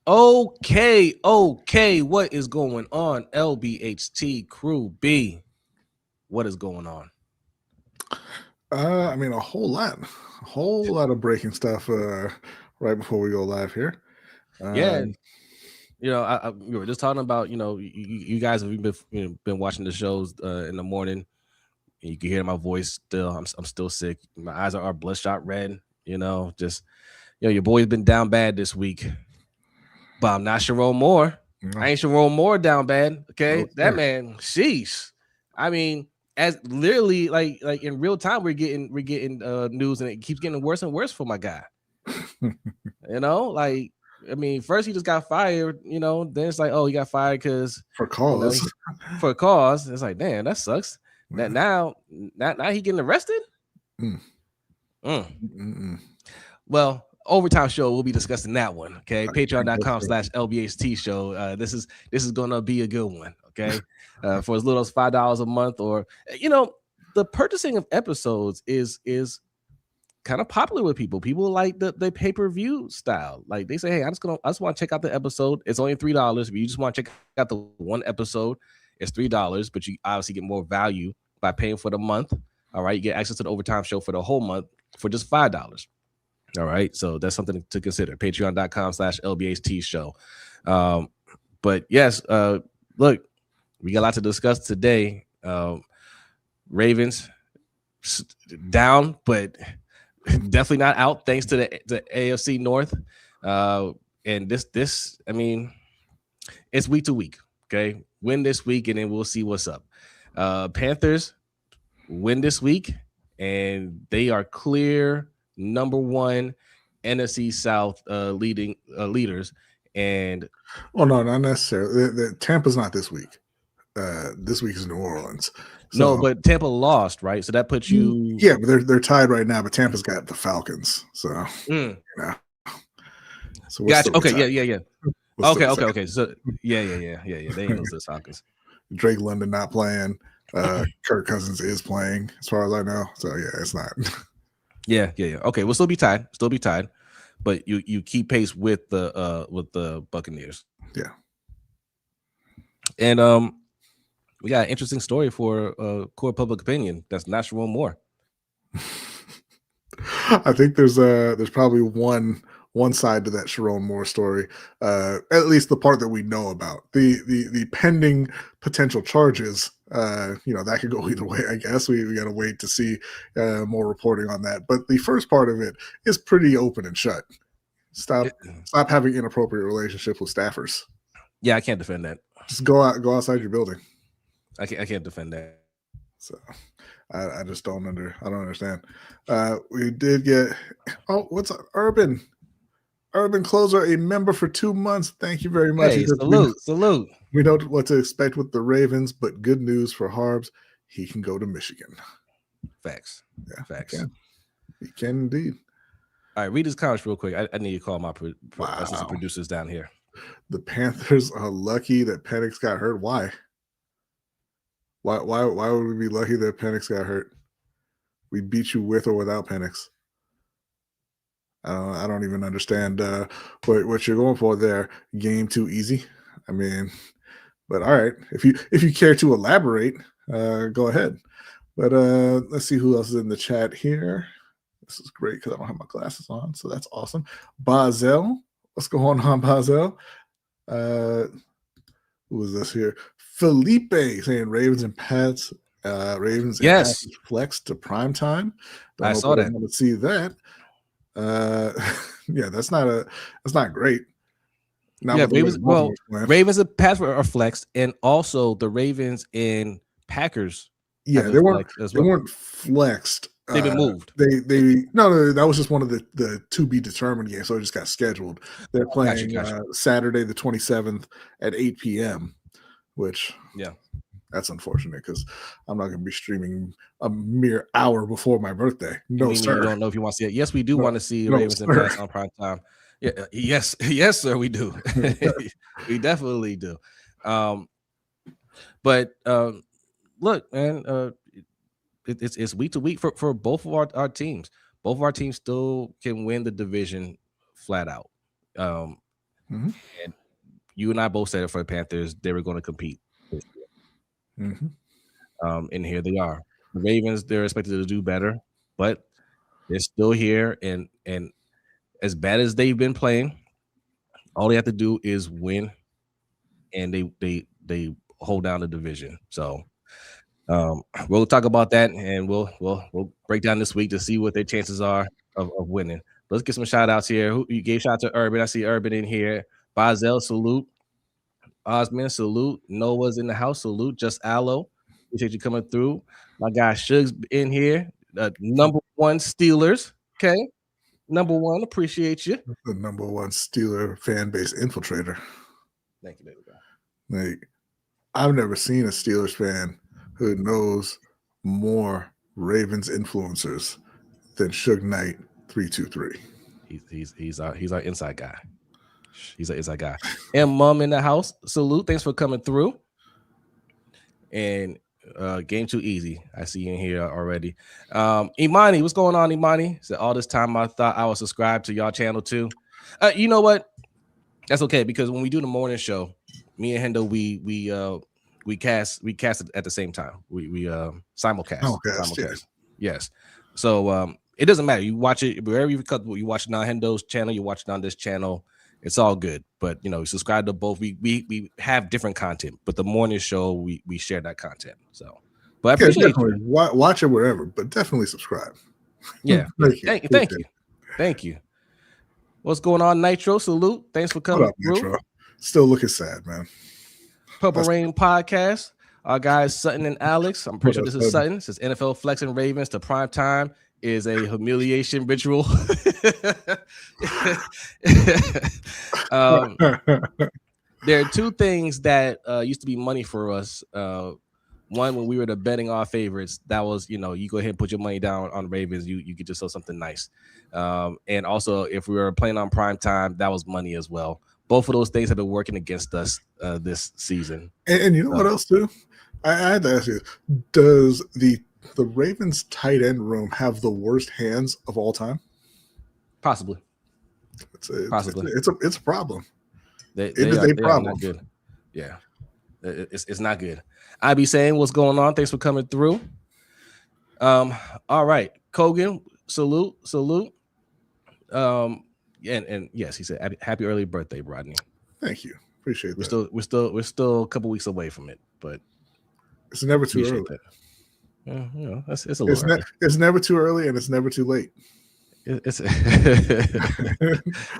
Okay. What is going on? LBHT Crew B. What is going on? I mean, a whole lot of breaking stuff right before we go live here. Yeah, Um, we were just talking about, you guys have been watching the shows in the morning. And you can hear my voice still. I'm still sick. My eyes are bloodshot red. Your boy's been down bad this week. But I'm not Sharon Moore. no, I ain't Sharon Moore down bad. Okay, no, that sir. man, sheesh. I mean, as literally like in real time, we're getting news, and it keeps getting worse and worse for my guy. I mean, first he just got fired. Then it's like, oh, he got fired because For cause. for a cause. It's like, damn, that sucks. Yeah. Now he getting arrested. Well, overtime show, we'll be discussing that one. Okay, patreon.com/LBHT show. This is gonna be a good one. Okay, for as little as $5 a month, or the purchasing of episodes is kind of popular with people. People like the pay-per-view style. Like they say, hey, I just want to check out the episode. It's only $3. If you just want to check out the one episode, it's $3, but you obviously get more value by paying for the month. All right, you get access to the overtime show for the whole month for just $5. All right, so that's something to consider. Patreon.com/LBHT show. But yes, look, we got a lot to discuss today. Ravens down, but definitely not out thanks to the AFC North. And this, I mean, it's week to week. Okay, win this week, and then we'll see what's up. Panthers win this week, and they are clear number one NFC South leaders. And no, not necessarily. The Tampa's not this week. This week is New Orleans. So, no, but Tampa lost, right? So that puts you. Yeah, but they're tied right now. But Tampa's got the Falcons, so So gotcha. Okay, yeah. Okay. So yeah. They ain't lose the Falcons. Drake London not playing. Kirk Cousins is playing, as far as I know. So yeah, it's not. Yeah. Okay, we'll still be tied. But you keep pace with the Buccaneers. Yeah. And we got an interesting story for core public opinion. That's not Sharon Moore. I think there's probably one side to that Sharon Moore story, at least the part that we know about. The pending potential charges, that could go either way. I guess we got to wait to see more reporting on that. But the first part of it is pretty open and shut. Stop having inappropriate relationship with staffers. Yeah, I can't defend that. Just go outside your building. I can't defend that. So I just don't understand. We did get what's Urban Closer, a member for 2 months. Thank you very much. Hey, salute. We know what to expect with the Ravens, but good news for Harbs. He can go to Michigan. Facts. Yeah, facts. He can indeed. All right, read his comments real quick. I need to call my assistant producers down here. The Panthers are lucky that Penix got hurt. Why? Why would we be lucky that Penix got hurt? We beat you with or without Penix. I don't even understand what you're going for there. Game too easy. I mean, but all right. If you care to elaborate, go ahead. But let's see who else is in the chat here. This is great because I don't have my glasses on, so that's awesome. Bazel, what's going on, Bazel? Who is this here? Felipe saying Ravens and Pats. Ravens and Pats flex to prime time. I saw that. I want to see that. Yeah, that's not great. Ravens and Pats are flexed, and also the Ravens and Packers. Yeah, they weren't flexed. They've been moved. No, that was just one of the to be determined games, so it just got scheduled. They're playing Saturday the 27th at 8 p.m., which that's unfortunate because I'm not going to be streaming a mere hour before my birthday. No, sir. You don't know if you want to see it. Yes, we do want to see Ravens and Pats on prime time. Yeah, yes, sir, we do. We definitely do. But look, man, it's week to week for both of our teams. Both of our teams still can win the division flat out. Mm-hmm. And you and I both said it for the Panthers, they were going to compete this year. And here they are. The Ravens, they're expected to do better, but they're still here. And as bad as they've been playing, all they have to do is win, and they hold down the division. So we'll talk about that, and we'll break down this week to see what their chances are of winning. Let's get some shout outs here. Who you gave shout out to Urban? I see Urban in here. Bazel, salute. Osman, salute. Noah's in the house, salute. Just Aloe, appreciate you coming through. My guy Shug's in here. Number one Steelers. Okay, number one. Appreciate you. The number one Steeler fan base infiltrator. Thank you, baby guy. Like, I've never seen a Steelers fan who knows more Ravens influencers than Suge Knight 323. He's our inside guy. He's an inside guy. And Mom in the house, salute. Thanks for coming through. And game too easy. I see you in here already. Imani, what's going on, Imani? So all this time I thought I was subscribed to y'all channel too. You know what? That's okay, because when we do the morning show, me and Hendo, we cast it at the same time. We simulcast. Yeah. Yes. So it doesn't matter. You watch it wherever you watch it on Hendo's channel, you watch it on this channel. It's all good. But subscribe to both. We have different content, but the morning show we share that content. So, but I appreciate you. Watch it wherever, but definitely subscribe. Yeah. Thank you. What's going on, Nitro? Salute. Thanks for coming through. Nitro? Still looking sad, man. Purple Rain Podcast. Our guys Sutton and Alex. I'm pretty sure this is Sutton. It says NFL flexing Ravens to prime time is a humiliation ritual. There are two things that used to be money for us. One, when we were betting our favorites, that was, you go ahead and put your money down on Ravens, you get yourself something nice. And also, if we were playing on prime time, that was money as well. Both of those things have been working against us this season. And you know what else, too? I had to ask you, does the Ravens tight end room have the worst hands of all time? Possibly. Possibly. It's a problem. It is a problem. Not good. Yeah. It's not good. I be saying what's going on. Thanks for coming through. All right. Kogan, salute. And yes, he said happy early birthday, Brodny. Thank you. Appreciate that. We're still a couple weeks away from it, but it's never too early. It's a little early. It's never too early, and it's never too late. It's a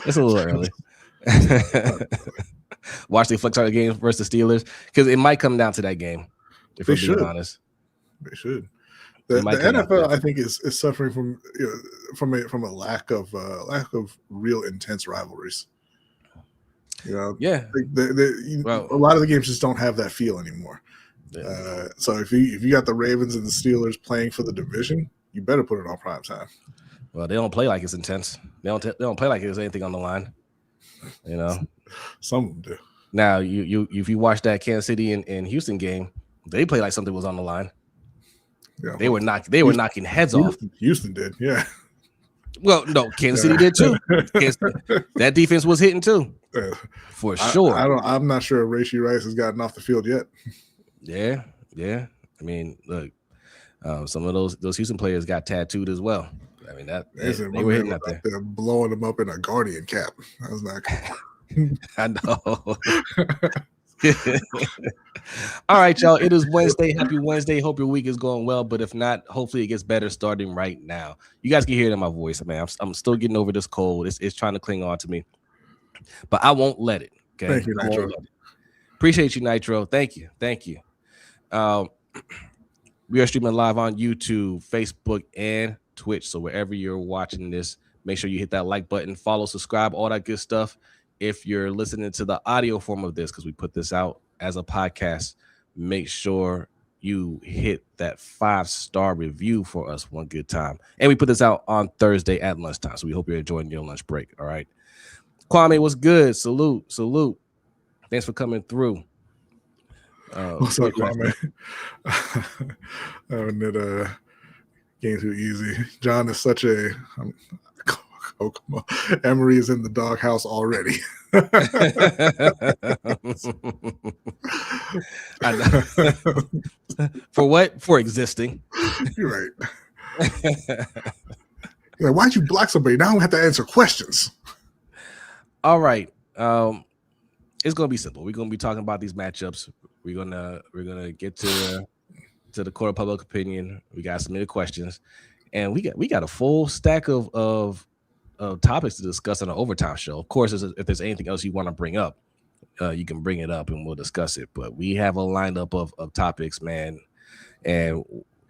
little early. Watch the flex out the game versus the Steelers, because it might come down to that game. If we're being honest, they should. The NFL, I think, is suffering from a lack of real intense rivalries. Yeah. A lot of the games just don't have that feel anymore. Yeah. So if you got the Ravens and the Steelers playing for the division, you better put it on prime time. Well, they don't play like it's intense. They don't play like there's anything on the line. Some of them do. Now, if you watch that Kansas City and Houston game, they play like something was on the line. Yeah, they were knocking heads off. Houston did, yeah. Well, no, Kansas City did too. That defense was hitting too, for sure. I'm not sure if Rashee Rice has gotten off the field yet. Yeah. I mean, look, some of those Houston players got tattooed as well. I mean, they were hitting out there. They're blowing them up in a Guardian cap. That was not cool. I know. All right, y'all. It is Wednesday. Happy Wednesday. Hope your week is going well. But if not, hopefully it gets better starting right now. You guys can hear it in my voice, man. I'm still getting over this cold. It's trying to cling on to me, but I won't let it. Okay. Thank you, Nitro. Appreciate you, Nitro. Thank you. We are streaming live on YouTube, Facebook, and Twitch. So wherever you're watching this, make sure you hit that like button, follow, subscribe, all that good stuff. If you're listening to the audio form of this, because we put this out as a podcast, make sure you hit that 5-star review for us one good time. And we put this out on Thursday at lunchtime. So we hope you're enjoying your lunch break. All right. Kwame, what's good? Salute. Thanks for coming through. What's up, Kwame? Having it game too easy. John is such a Oh, come on. Emery is in the doghouse already. I know. For what? For existing. You're right. You're like, why'd you block somebody? Now I don't have to answer questions. All right. It's gonna be simple. We're gonna be talking about these matchups. We're gonna get to the court of public opinion. We got submitted questions, and we got a full stack of topics to discuss on the overtime show. Of course, if there's anything else you want to bring up, you can bring it up and we'll discuss it. But we have a lineup of topics, man, and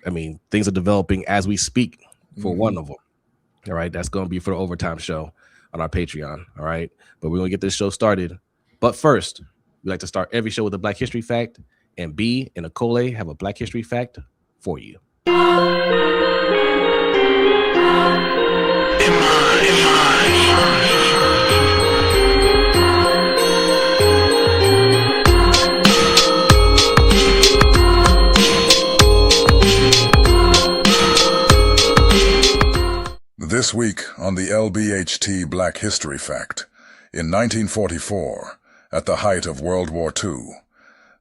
I mean things are developing as we speak for one of them. All right, that's going to be for the overtime show on our Patreon. All right, but we're gonna get this show started. But first, we like to start every show with a Black History fact, and B and Akole have a Black History fact for you. This week on the LBHT Black History Fact, in 1944, at the height of World War II,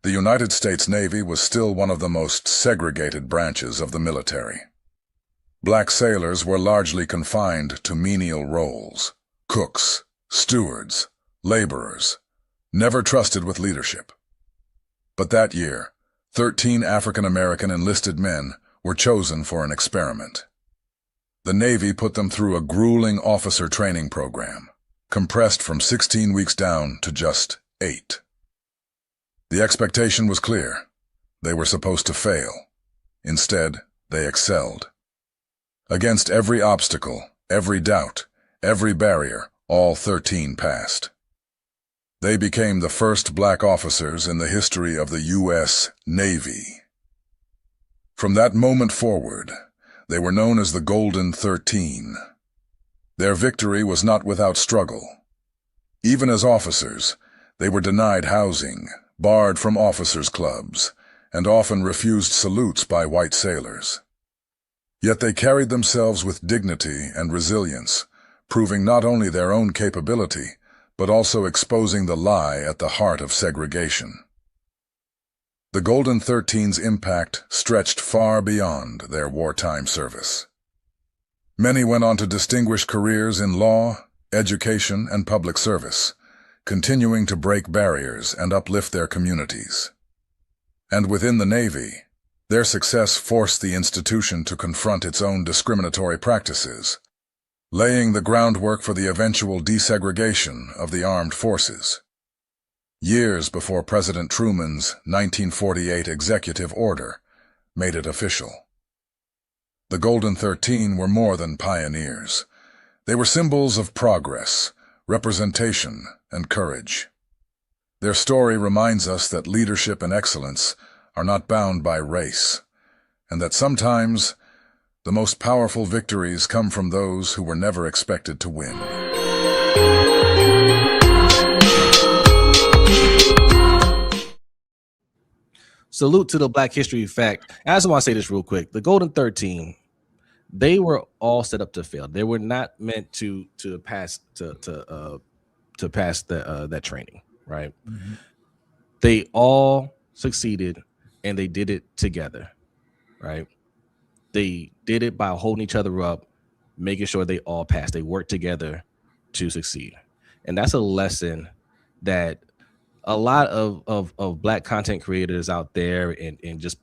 the United States Navy was still one of the most segregated branches of the military. Black sailors were largely confined to menial roles: cooks, stewards, laborers, never trusted with leadership. But that year, 13 African-American enlisted men were chosen for an experiment. The Navy put them through a grueling officer training program, compressed from 16 weeks down to just 8. The expectation was clear. They were supposed to fail. Instead, they excelled. Against every obstacle, every doubt, every barrier, all 13 passed. They became the first black officers in the history of the U.S. Navy. From that moment forward, they were known as the Golden 13. Their victory was not without struggle. Even as officers, they were denied housing, barred from officers' clubs, and often refused salutes by white sailors. Yet they carried themselves with dignity and resilience, proving not only their own capability, but also exposing the lie at the heart of segregation. The Golden 13's impact stretched far beyond their wartime service. Many went on to distinguished careers in law, education, and public service, continuing to break barriers and uplift their communities. And within the Navy, their success forced the institution to confront its own discriminatory practices, laying the groundwork for the eventual desegregation of the armed forces. Years before President Truman's 1948 executive order made it official. The Golden 13 were more than pioneers. They were symbols of progress, representation, and courage. Their story reminds us that leadership and excellence are not bound by race, and that sometimes the most powerful victories come from those who were never expected to win. Salute to the Black History fact. I just want to say this real quick. The Golden 13, they were all set up to fail. They were not meant to pass that training, right? Mm-hmm. They all succeeded, and they did it together, right? They did it by holding each other up, making sure they all passed. They worked together to succeed, and that's a lesson that a lot of Black content creators out there and just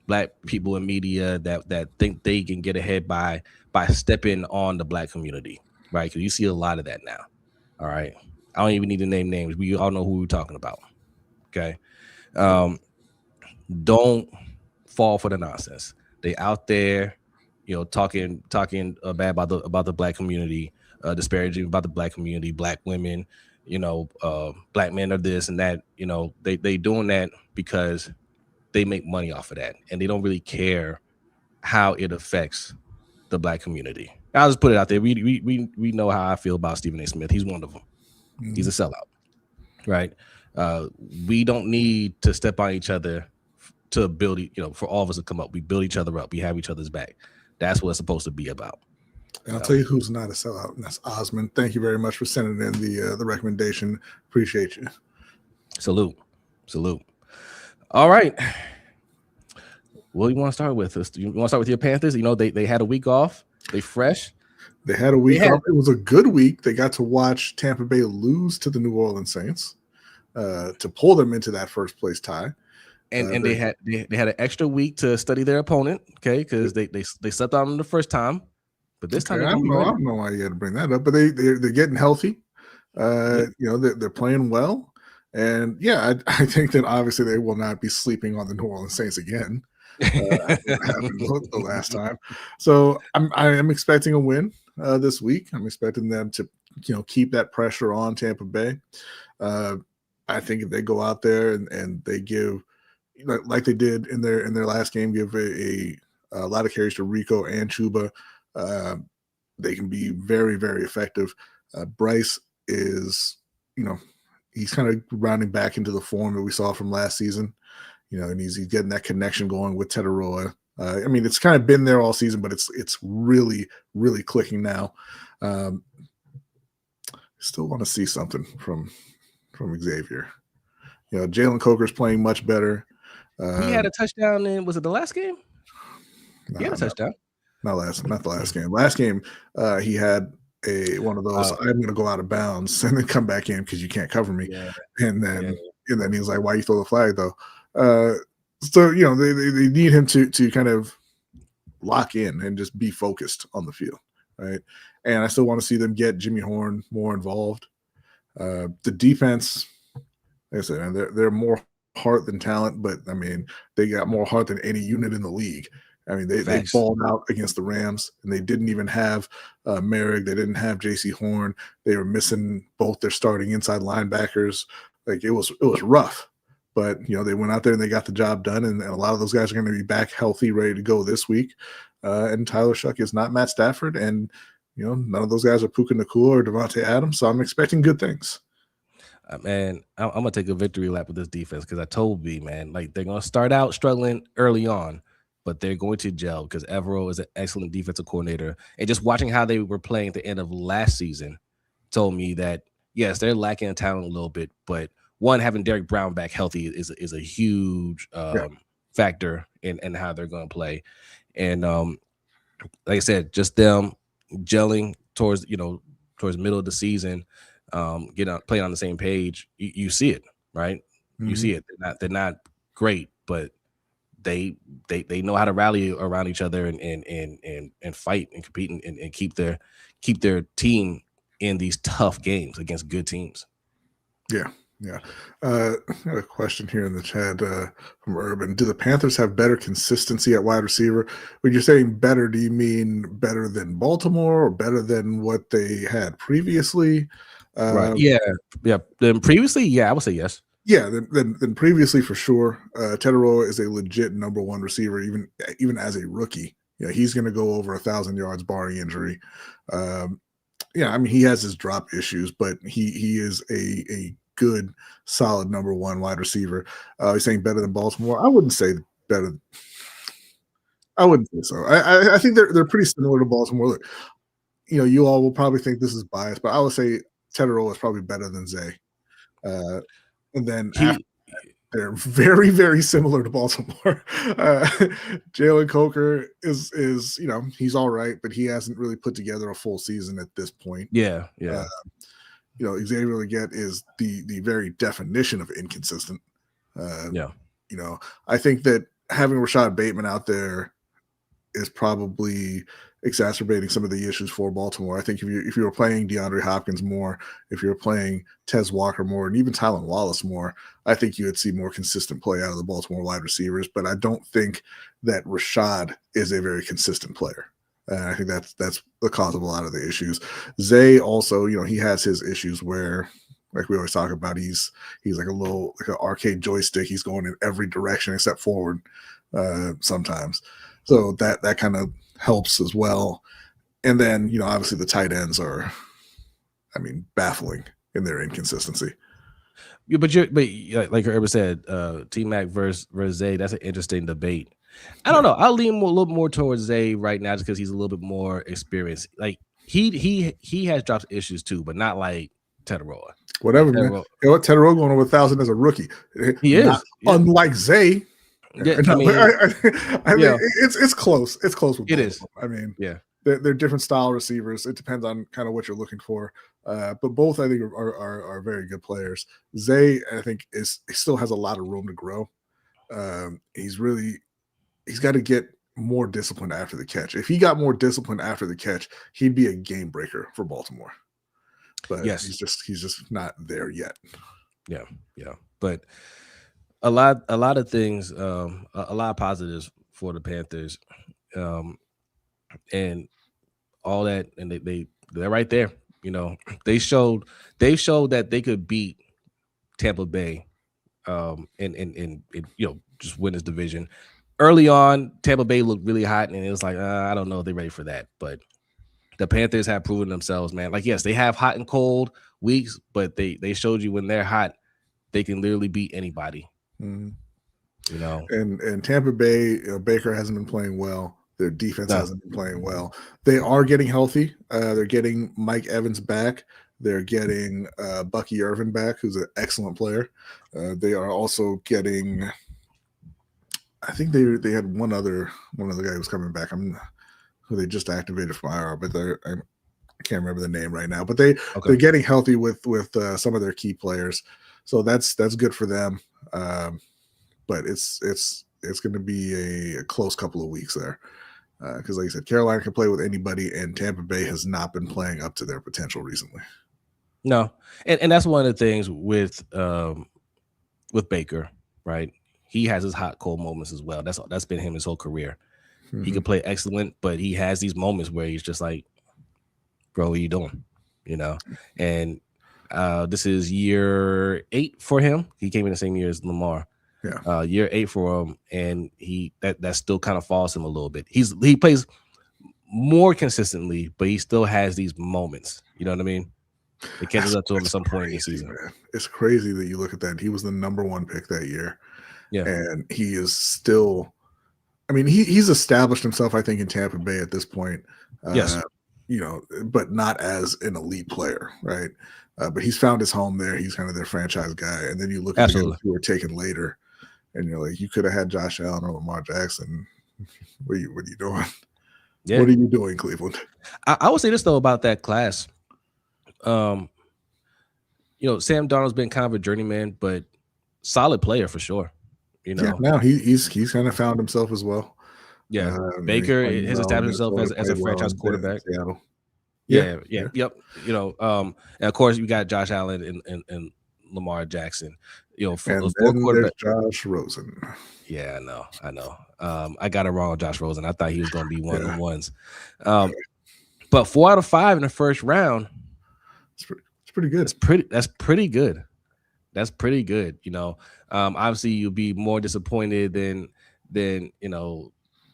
Black people in media that think they can get ahead by stepping on the Black community, right? Because you see a lot of that now. All right, I don't even need to name names. We all know who we're talking about. Okay, don't fall for the nonsense. They out there, talking bad about the Black community, disparaging about the Black community, Black women. Black men are this and that. They doing that because they make money off of that, and they don't really care how it affects the Black community. I'll just put it out there. We know how I feel about Stephen A. Smith. He's one of them. Mm-hmm. He's a sellout, right? We don't need to step on each other to build, for all of us to come up. We build each other up. We have each other's back. That's what it's supposed to be about. And I'll tell you who's not a sellout, and that's Osmond. Thank you very much for sending in the recommendation. Appreciate you. Salute. All right. What do you want to start with? You want to start with your Panthers? You know, they had a week off. They fresh. They had a week off. It was a good week. They got to watch Tampa Bay lose to the New Orleans Saints to pull them into that first place tie. And they had an extra week to study their opponent, okay? Because they slept on them the first time, but this time I don't know why you had to bring that up, but they're getting healthy. You know, they're playing well, and yeah, I think that obviously they will not be sleeping on the New Orleans Saints again. Happened the last time, so I'm expecting a win this week. I'm expecting them to keep that pressure on Tampa Bay. I think if they go out there and they give, like they did in their last game, give a lot of carries to Rico and Chuba, they can be very, very effective. Bryce is, he's kind of rounding back into the form that we saw from last season, and he's getting that connection going with Teteroa. I mean, it's kind of been there all season, but it's really, really clicking now. Still want to see something from Xavier. Jalen Coker's playing much better. He had a touchdown in, was it the last game? He had a touchdown. Not the last game. Last game, he had one of those. I'm going to go out of bounds and then come back in because you can't cover me. Yeah. And then he was like, "Why you throw the flag though?" So they need him to kind of lock in and just be focused on the field, right? And I still want to see them get Jimmy Horn more involved. The defense, like I said, they're more heart than talent, but I mean, they got more heart than any unit in the league. I mean, they balled out against the Rams, and they didn't even have Merrick. They didn't have J.C. Horn. They were missing both their starting inside linebackers. Like it was rough, but they went out there and they got the job done. And a lot of those guys are going to be back healthy, ready to go this week. And Tyler Shuck is not Matt Stafford, and none of those guys are Puka Nacua or Devontae Adams. So I'm expecting good things. Man, I'm gonna take a victory lap with this defense because I told B, man, like they're gonna start out struggling early on, but they're going to gel because Evero is an excellent defensive coordinator. And just watching how they were playing at the end of last season told me that, yes, they're lacking in talent a little bit, but one, having Derek Brown back healthy is a huge factor in how they're going to play. And like I said, just them gelling towards the middle of the season, playing on the same page, you see it, right? Mm-hmm. You see it. They're not great, but they know how to rally around each other and fight and compete and keep their team in these tough games against good teams. Yeah. I got a question here in the chat from Urban. Do the Panthers have better consistency at wide receiver? When you're saying better, do you mean better than Baltimore or better than what they had previously? Right. Yeah. Then previously, I would say yes. Yeah, then previously for sure. Teteroa is a legit number one receiver, even as a rookie. He's going to go over 1,000 yards barring injury. I mean, he has his drop issues, but he is a good, solid number one wide receiver. He's saying better than Baltimore. I wouldn't say better. I wouldn't say so. I think they're pretty similar to Baltimore. Look, you all will probably think this is biased, but I would say Teteroa is probably better than Zay. And then after that, they're very, very similar to Baltimore. Jalen Coker is he's all right, but he hasn't really put together a full season at this point. Yeah. Xavier Legette is the very definition of inconsistent. I think that having Rashad Bateman out there is probably exacerbating some of the issues for Baltimore. I think if you were playing DeAndre Hopkins more, if you're playing Tez Walker more, and even Tylan Wallace more, I think you would see more consistent play out of the Baltimore wide receivers. But I don't think that Rashad is a very consistent player. I think that's the cause of a lot of the issues. Zay also, he has his issues where, like we always talk about, he's like an arcade joystick. He's going in every direction except forward sometimes. So that kind of helps as well. And then, obviously the tight ends are, baffling in their inconsistency. Yeah, but like Urban said, T-Mac versus Zay, that's an interesting debate. I don't know. I'll lean a little more towards Zay right now just because he's a little bit more experienced. Like he has dropped issues too, but not like Tetaroa. Whatever, like man. You know what? Tetaroa going over 1,000 as a rookie. He is. Unlike Zay. Yeah, I mean, yeah. it's close. It's close with it both is. of them. I mean, yeah, they're different style receivers. It depends on kind of what you're looking for. But both I think are very good players. Zay, I think, he still has a lot of room to grow. He's got to get more discipline after the catch. If he got more discipline after the catch, he'd be a game breaker for Baltimore. But yes, he's just not there yet. Yeah. But a lot of things, a lot of positives for the Panthers, and all that, and they're right there. You know, they showed that they could beat Tampa Bay, and just win this division. Early on, Tampa Bay looked really hot, and it was like, I don't know if they're ready for that. But the Panthers have proven themselves, man. Like, yes, they have hot and cold weeks, but they showed you when they're hot, they can literally beat anybody. Mm-hmm. You know, and Tampa Bay, Baker hasn't been playing well. Their defense hasn't been playing well. They are getting healthy. They're getting Mike Evans back. They're getting Bucky Irvin back, who's an excellent player. They are also getting. I think they had one other guy who was coming back. Who they just activated from IR, but I can't remember the name right now. But they're getting healthy with some of their key players, so that's good for them. But it's going to be a close couple of weeks there, because like I said, Carolina can play with anybody, and Tampa Bay has not been playing up to their potential recently. No, and that's one of the things with Baker, right? He has his hot cold moments as well. That's been him his whole career. Mm-hmm. He can play excellent, but he has these moments where he's just like, bro, what are you doing? You know? And this is year 8 for him. He came in the same year as Lamar. Yeah. Year 8 for him, and that still kind of falls him a little bit. He plays more consistently, but he still has these moments. You know what I mean? It catches up to him at some point in the season. Man. It's crazy that you look at that. He was the number 1 pick that year. Yeah. And he is still, I mean, he's established himself, I think, in Tampa Bay at this point. Yes. But not as an elite player, right? But he's found his home there. He's kind of their franchise guy. And then you look at the guys who were taken later, and you're like, you could have had Josh Allen or Lamar Jackson. What are you doing? Yeah. What are you doing, Cleveland? I would say this, though, about that class. Sam Darnold's been kind of a journeyman, but solid player for sure. You know, now he's kind of found himself as well. Yeah, Baker has established himself as a franchise quarterback. Yeah. Yep. You know, and of course you got Josh Allen and Lamar Jackson. You know, and then there's Josh Rosen. Yeah, I know. I got it wrong on Josh Rosen. I thought he was going to be one of the ones. But 4 out of 5 in the first round. It's pretty good. That's pretty good. That's pretty good. You know, obviously you'll be more disappointed than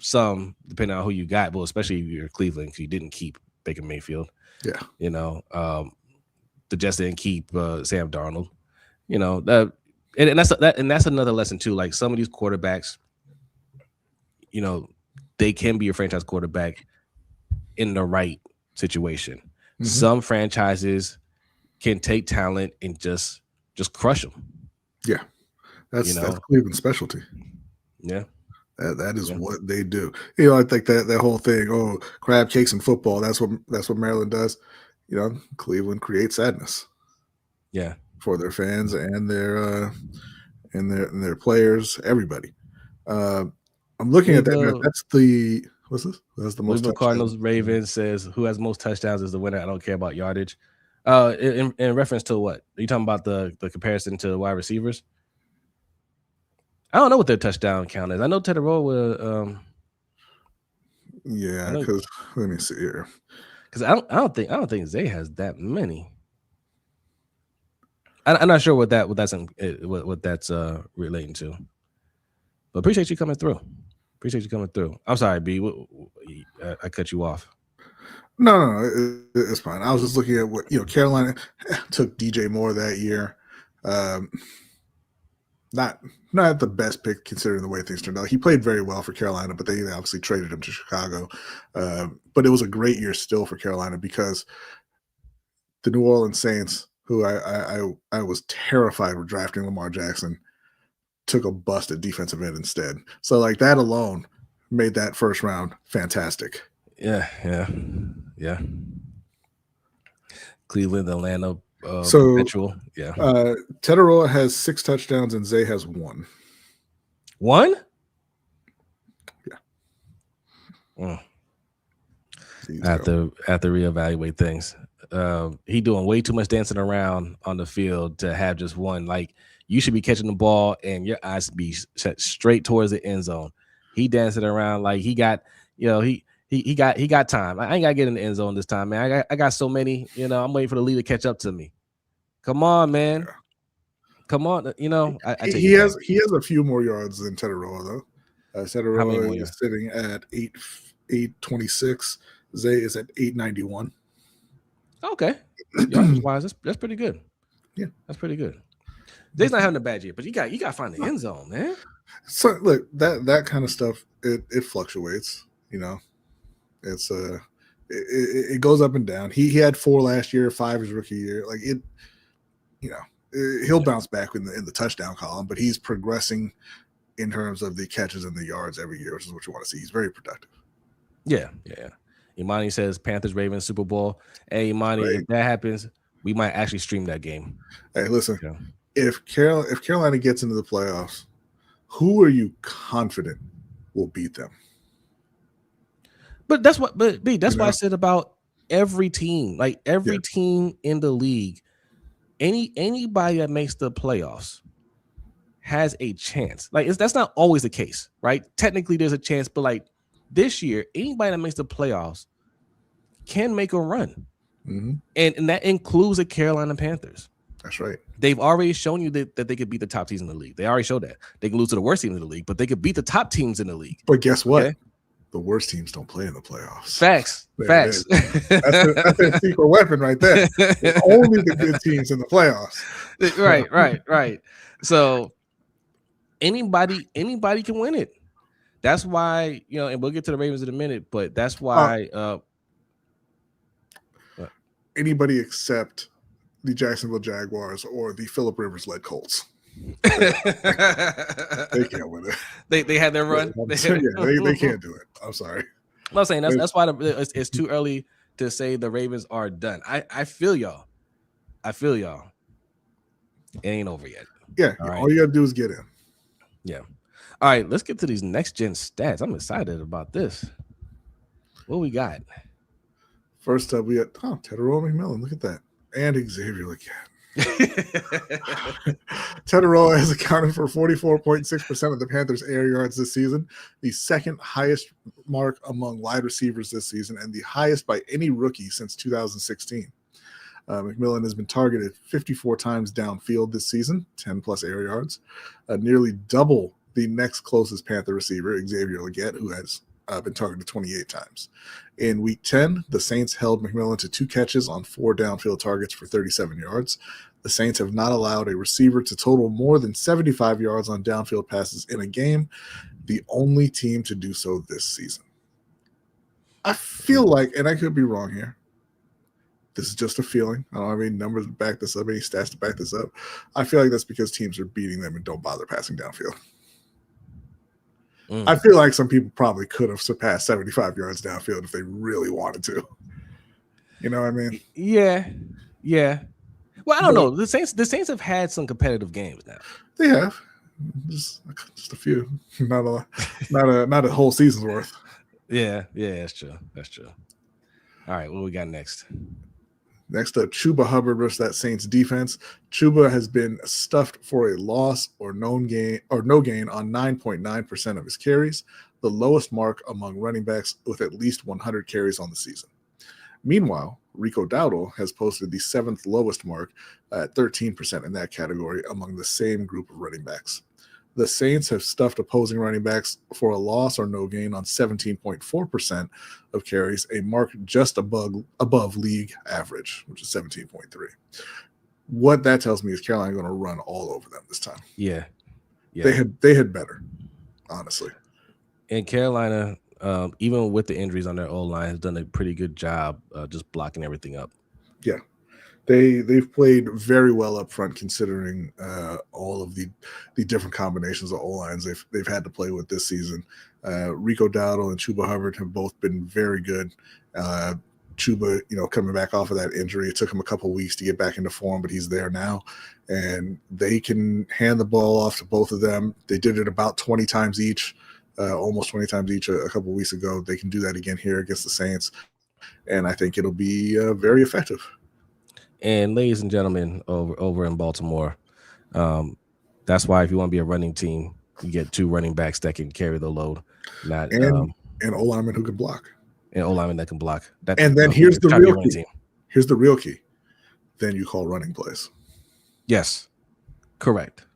some, depending on who you got, but especially if you're Cleveland, because you didn't keep Baker Mayfield. Yeah. You know, the Jets didn't keep Sam Darnold. You know, and that's another lesson too. Like, some of these quarterbacks, you know, they can be a franchise quarterback in the right situation. Mm-hmm. Some franchises can take talent and just crush them. Yeah, that's Cleveland's specialty. Yeah, that is what they do. You know, I think that whole thing. Oh, crab cakes and football. That's what Maryland does. You know, Cleveland creates sadness. Yeah, for their fans and their players, everybody. I'm looking at that. That's the what's this? That's the most. Cardinals Ravens says who has most touchdowns is the winner. I don't care about yardage. In reference to what? Are you talking about the comparison to the wide receivers? I don't know what their touchdown count is. I know Tetaroa. Yeah, because let me see here. Because I don't think Zay has that many. I'm not sure what that's relating to. But appreciate you coming through. I'm sorry, B. I cut you off. No, it's fine. I was just looking at what Carolina took DJ Moore that year. not the best pick considering the way things turned out. He played very well for Carolina, but they obviously traded him to Chicago. But it was a great year still for Carolina because the New Orleans Saints, who I was terrified with drafting Lamar Jackson, took a bust at defensive end instead. So like that alone made that first round fantastic. Yeah. Cleveland, Atlanta, Perpetual. Yeah. Tetaroa has 6 touchdowns and Zay has 1. 1? Yeah. I have to reevaluate things. He doing way too much dancing around on the field to have just one. Like, you should be catching the ball and your eyes be set straight towards the end zone. He dancing around like he got, he got time. I ain't got to get in the end zone this time, man. I got so many, I'm waiting for the lead to catch up to me. Come on, man. Yeah. Come on. I take he has a few more yards than Tetaroa, though. Tetaroa is sitting at 826. Zay is at 891. Okay. Yardage wise, that's pretty good. Yeah. That's pretty good. Zay's not having a bad year, but you got to find the end zone, man. So look, that kind of stuff, it fluctuates, It's it goes up and down. He had 4 last year, 5 his rookie year. Like it, he'll bounce back in the touchdown column, but he's progressing in terms of the catches and the yards every year, which is what you want to see. He's very productive. Yeah. Imani says Panthers Ravens Super Bowl. Hey, Imani, if that happens, we might actually stream that game. Hey, listen, if Carolina gets into the playoffs, who are you confident will beat them? But that's what I said about every team. Like every team in the league, anybody that makes the playoffs has a chance. Like that's not always the case, right? Technically, there's a chance, but like this year, anybody that makes the playoffs can make a run, and that includes the Carolina Panthers. That's right. They've already shown you that they could beat the top teams in the league. They already showed that they can lose to the worst teams in the league, but they could beat the top teams in the league. But guess what? Okay? The worst teams don't play in the playoffs. Facts. That's a secret weapon right there. It's only the good teams in the playoffs. Right. So anybody can win it. That's why, and we'll get to the Ravens in a minute, but that's why anybody except the Jacksonville Jaguars or the Phillip Rivers-led Colts. They can't win it. They had their run. They can't do it. I'm sorry. I'm saying that's why it's too early to say the Ravens are done. I feel y'all. It ain't over yet. Yeah. All you gotta do is get in. Yeah. All right. Let's get to these next gen stats. I'm excited about this. What we got? First up, we got Tetaroa McMillan. Look at that. And Xavier again. Tetaroa has accounted for 44.6% of the Panthers' air yards this season, the second highest mark among wide receivers this season, and the highest by any rookie since 2016. McMillan has been targeted 54 times downfield this season, 10 plus air yards, nearly double the next closest Panther receiver, Xavier Legette, who has been targeted 28 times. In Week 10, the Saints held McMillan to 2 catches on 4 downfield targets for 37 yards. The Saints have not allowed a receiver to total more than 75 yards on downfield passes in a game, the only team to do so this season. I feel like, and I could be wrong here, this is just a feeling. I don't have any numbers to back this up, any stats to back this up. I feel like that's because teams are beating them and don't bother passing downfield. I feel like some people probably could have surpassed 75 yards downfield if they really wanted to. You know what I mean? Yeah. Well, I don't know. The Saints have had some competitive games now. They have, just a few, not a whole season's worth. Yeah, that's true. All right, what we got next? Next up, Chuba Hubbard versus that Saints defense. Chuba has been stuffed for a loss or no gain on 9.9% of his carries, the lowest mark among running backs with at least 100 carries on the season. Meanwhile, Rico Dowdle has posted the 7th lowest mark at 13% in that category among the same group of running backs. The Saints have stuffed opposing running backs for a loss or no gain on 17.4% of carries, a mark just above league average, which is 17.3. What that tells me is Carolina going to run all over them this time. Yeah. Yeah. They had better, honestly. And Carolina, even with the injuries on their O-line, has done a pretty good job just blocking everything up. Yeah. They've played very well up front, considering all of the different combinations of O-lines they've had to play with this season. Rico Dowdle and Chuba Hubbard have both been very good. Chuba, coming back off of that injury, it took him a couple weeks to get back into form, but he's there now, and they can hand the ball off to both of them. They did it about 20 times each, almost 20 times each a couple weeks ago. They can do that again here against the Saints, and I think it'll be very effective. And ladies and gentlemen, over in Baltimore, that's why if you want to be a running team, you get 2 running backs that can carry the load, and O-lineman who can block. And O-lineman that can block. And then here's the real key. Here's the real key. Then you call running plays. Yes. Correct.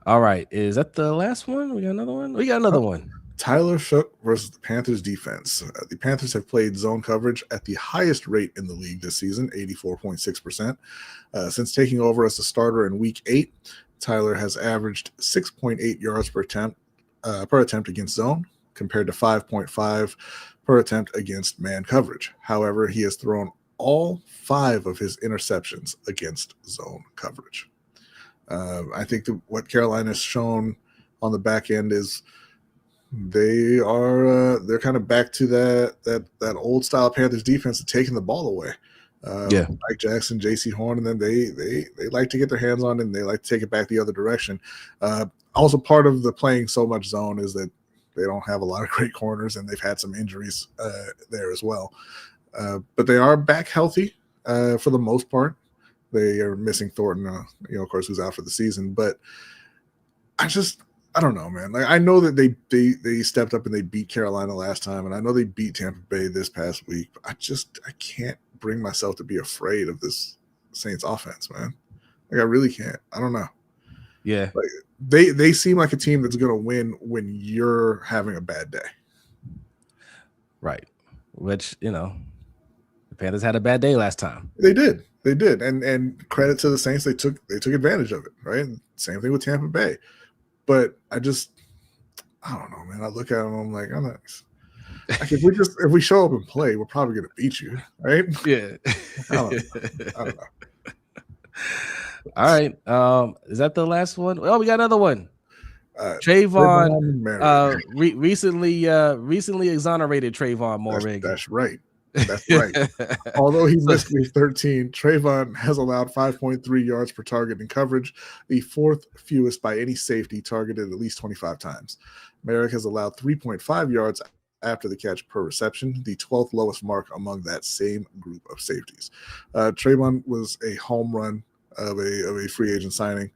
All right. Is that the last one? We got another one? We got another one. Tyler Shook versus the Panthers defense. The Panthers have played zone coverage at the highest rate in the league this season, 84.6%. Since taking over as the starter in week 8, Tyler has averaged 6.8 yards per attempt against zone, compared to 5.5 per attempt against man coverage. However, he has thrown all 5 of his interceptions against zone coverage. I think that what Carolina has shown on the back end is they're kind of back to that old style Panthers defense of taking the ball away. Mike Jackson, J.C. Horn, and then they like to get their hands on it, and they like to take it back the other direction. Also, part of the playing so much zone is that they don't have a lot of great corners, and they've had some injuries there as well. But they are back healthy for the most part. They are missing Thornton, of course, who's out for the season. But I don't know, man. Like, I know that they stepped up and they beat Carolina last time, and I know they beat Tampa Bay this past week. But I can't bring myself to be afraid of this Saints offense, man. Like, I really can't. I don't know. Yeah. Like, they seem like a team that's going to win when you're having a bad day. Right. Which, the Panthers had a bad day last time. They did. And credit to the Saints, they took advantage of it, right? Same thing with Tampa Bay. But I don't know, man. I look at them, I'm like, if we show up and play, we're probably going to beat you, right? Yeah. I don't know. All right. Is that the last one? Oh, we got another one. Trayvon recently exonerated Trayvon Moehrig. That's right. Although he missed week 13, Trayvon has allowed 5.3 yards per target in coverage, the 4th fewest by any safety targeted at least 25 times. Moehrig has allowed 3.5 yards after the catch per reception, the 12th lowest mark among that same group of safeties. Trayvon was a home run of a free agent signing.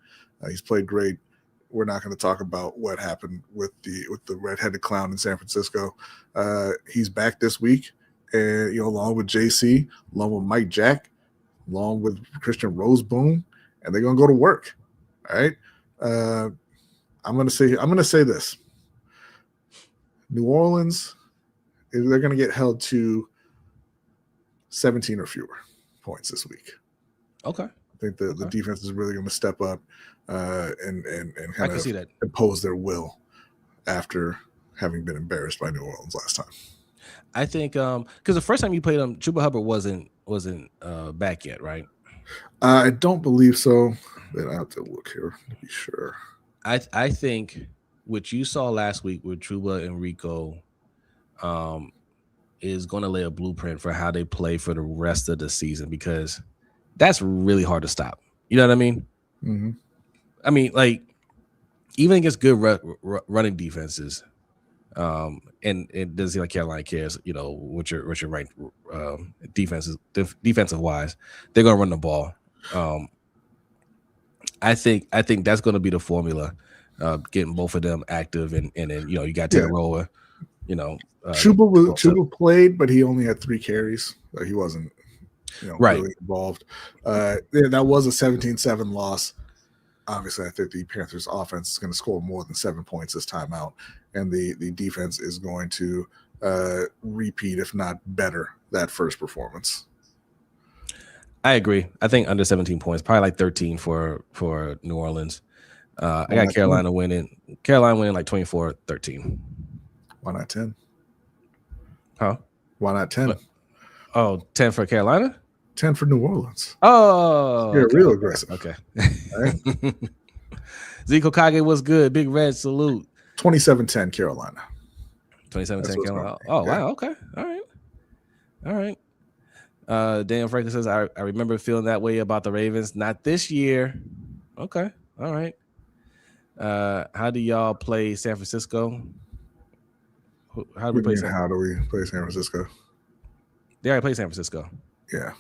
He's played great. We're not going to talk about what happened with the redheaded clown in San Francisco. He's back this week, and along with JC, along with Mike Jack, along with Christian Roseboom, and they're going to go to work. All right. I'm going to say this. New Orleans, they're going to get held to 17 or fewer points this week. Okay. I think the defense is really going to step up and kind of impose their will after having been embarrassed by New Orleans last time. I think because the first time you played them, Chuba Hubbard wasn't back yet, right? I don't believe so. But I have to look here to be sure. I think what you saw last week with Chuba and Rico is going to lay a blueprint for how they play for the rest of the season, because that's really hard to stop. You know what I mean? Mm-hmm. I mean, like, even against good running defenses, and it doesn't seem like Carolina cares, what your ranked defensive wise, they're going to run the ball. I think that's going to be the formula, getting both of them active, and then you got Terry Roller. Chuba played, but he only had 3 carries. He wasn't really involved. That was a 17-7 loss. Obviously, I think the Panthers offense is going to score more than 7 points this time out, and the defense is going to repeat, if not better, that first performance. I agree. I think under 17 points, probably like 13 for New Orleans. I got Carolina winning. Carolina winning like 24-13. Why not 10? Huh? Why not 10? 10 for Carolina? 10 for New Orleans. Oh, you're real aggressive. Okay. Right? Zico Kage was good. Big Red salute. 27-10 Carolina. 27-10 Carolina. Oh, yeah. Wow. Okay. All right. Dan Franklin says, I remember feeling that way about the Ravens. Not this year. Okay. All right. How do y'all play San Francisco? How do we play San Francisco? They already played San Francisco. Yeah.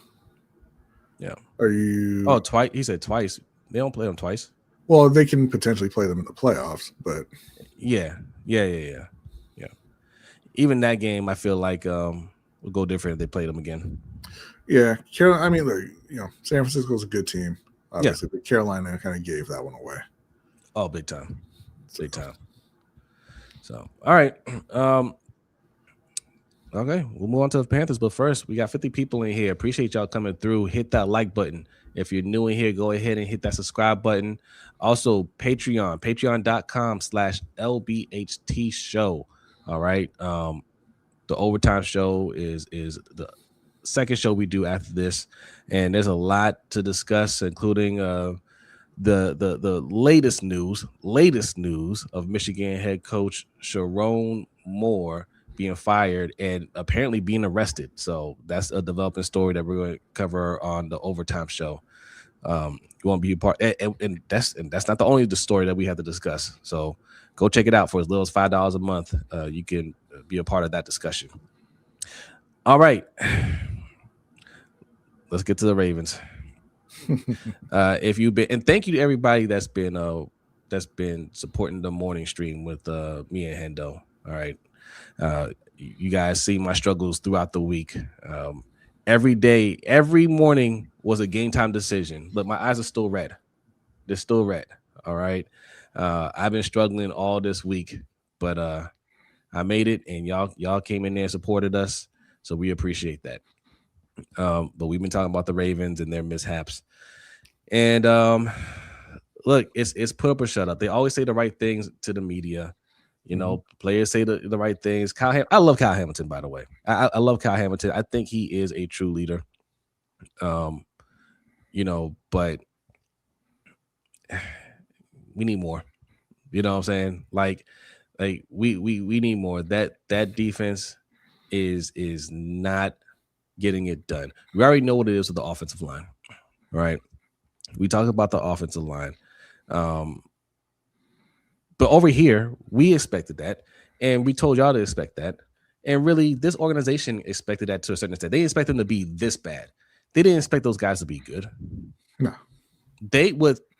Yeah. Are you? Oh, twice. He said twice. They don't play them twice. Well, they can potentially play them in the playoffs, but yeah. Even that game, I feel like will go different if they play them again. Yeah, Carolina. I mean, look, San Francisco's a good team, obviously, but Carolina kind of gave that one away. Oh, big time. So, all right. Okay, we'll move on to the Panthers, but first, we got 50 people in here. Appreciate y'all coming through. Hit that like button. If you're new in here, go ahead and hit that subscribe button. Also, patreon.com/LBHT Show. All right. The overtime show is the second show we do after this, and there's a lot to discuss, including the latest news of Michigan head coach Sharon Moore being fired and apparently being arrested. So that's a developing story that we're going to cover on the overtime show. You won't be a part, and that's not the only story that we have to discuss. So go check it out for as little as $5 a month. You can be a part of that discussion. All right, let's get to the Ravens. If you've been, and thank you to everybody that's been supporting the morning stream with me and Hendo. All right. You guys see my struggles throughout the week. Every day, every morning was a game time decision. Look, my eyes are still red. They're still red. All right. I've been struggling all this week, but I made it, and y'all came in there and supported us, so we appreciate that. But we've been talking about the Ravens and their mishaps, and look, it's put up or shut up. They always say the right things to the media. Players say the right things. I love Kyle Hamilton, by the way. I love Kyle Hamilton. I think he is a true leader. But we need more. You know what I'm saying? Like we need more. That defense is not getting it done. We already know what it is with the offensive line, right? We talk about the offensive line. But over here, we expected that, and we told y'all to expect that. And really, this organization expected that to a certain extent. They expect them to be this bad. They didn't expect those guys to be good. No.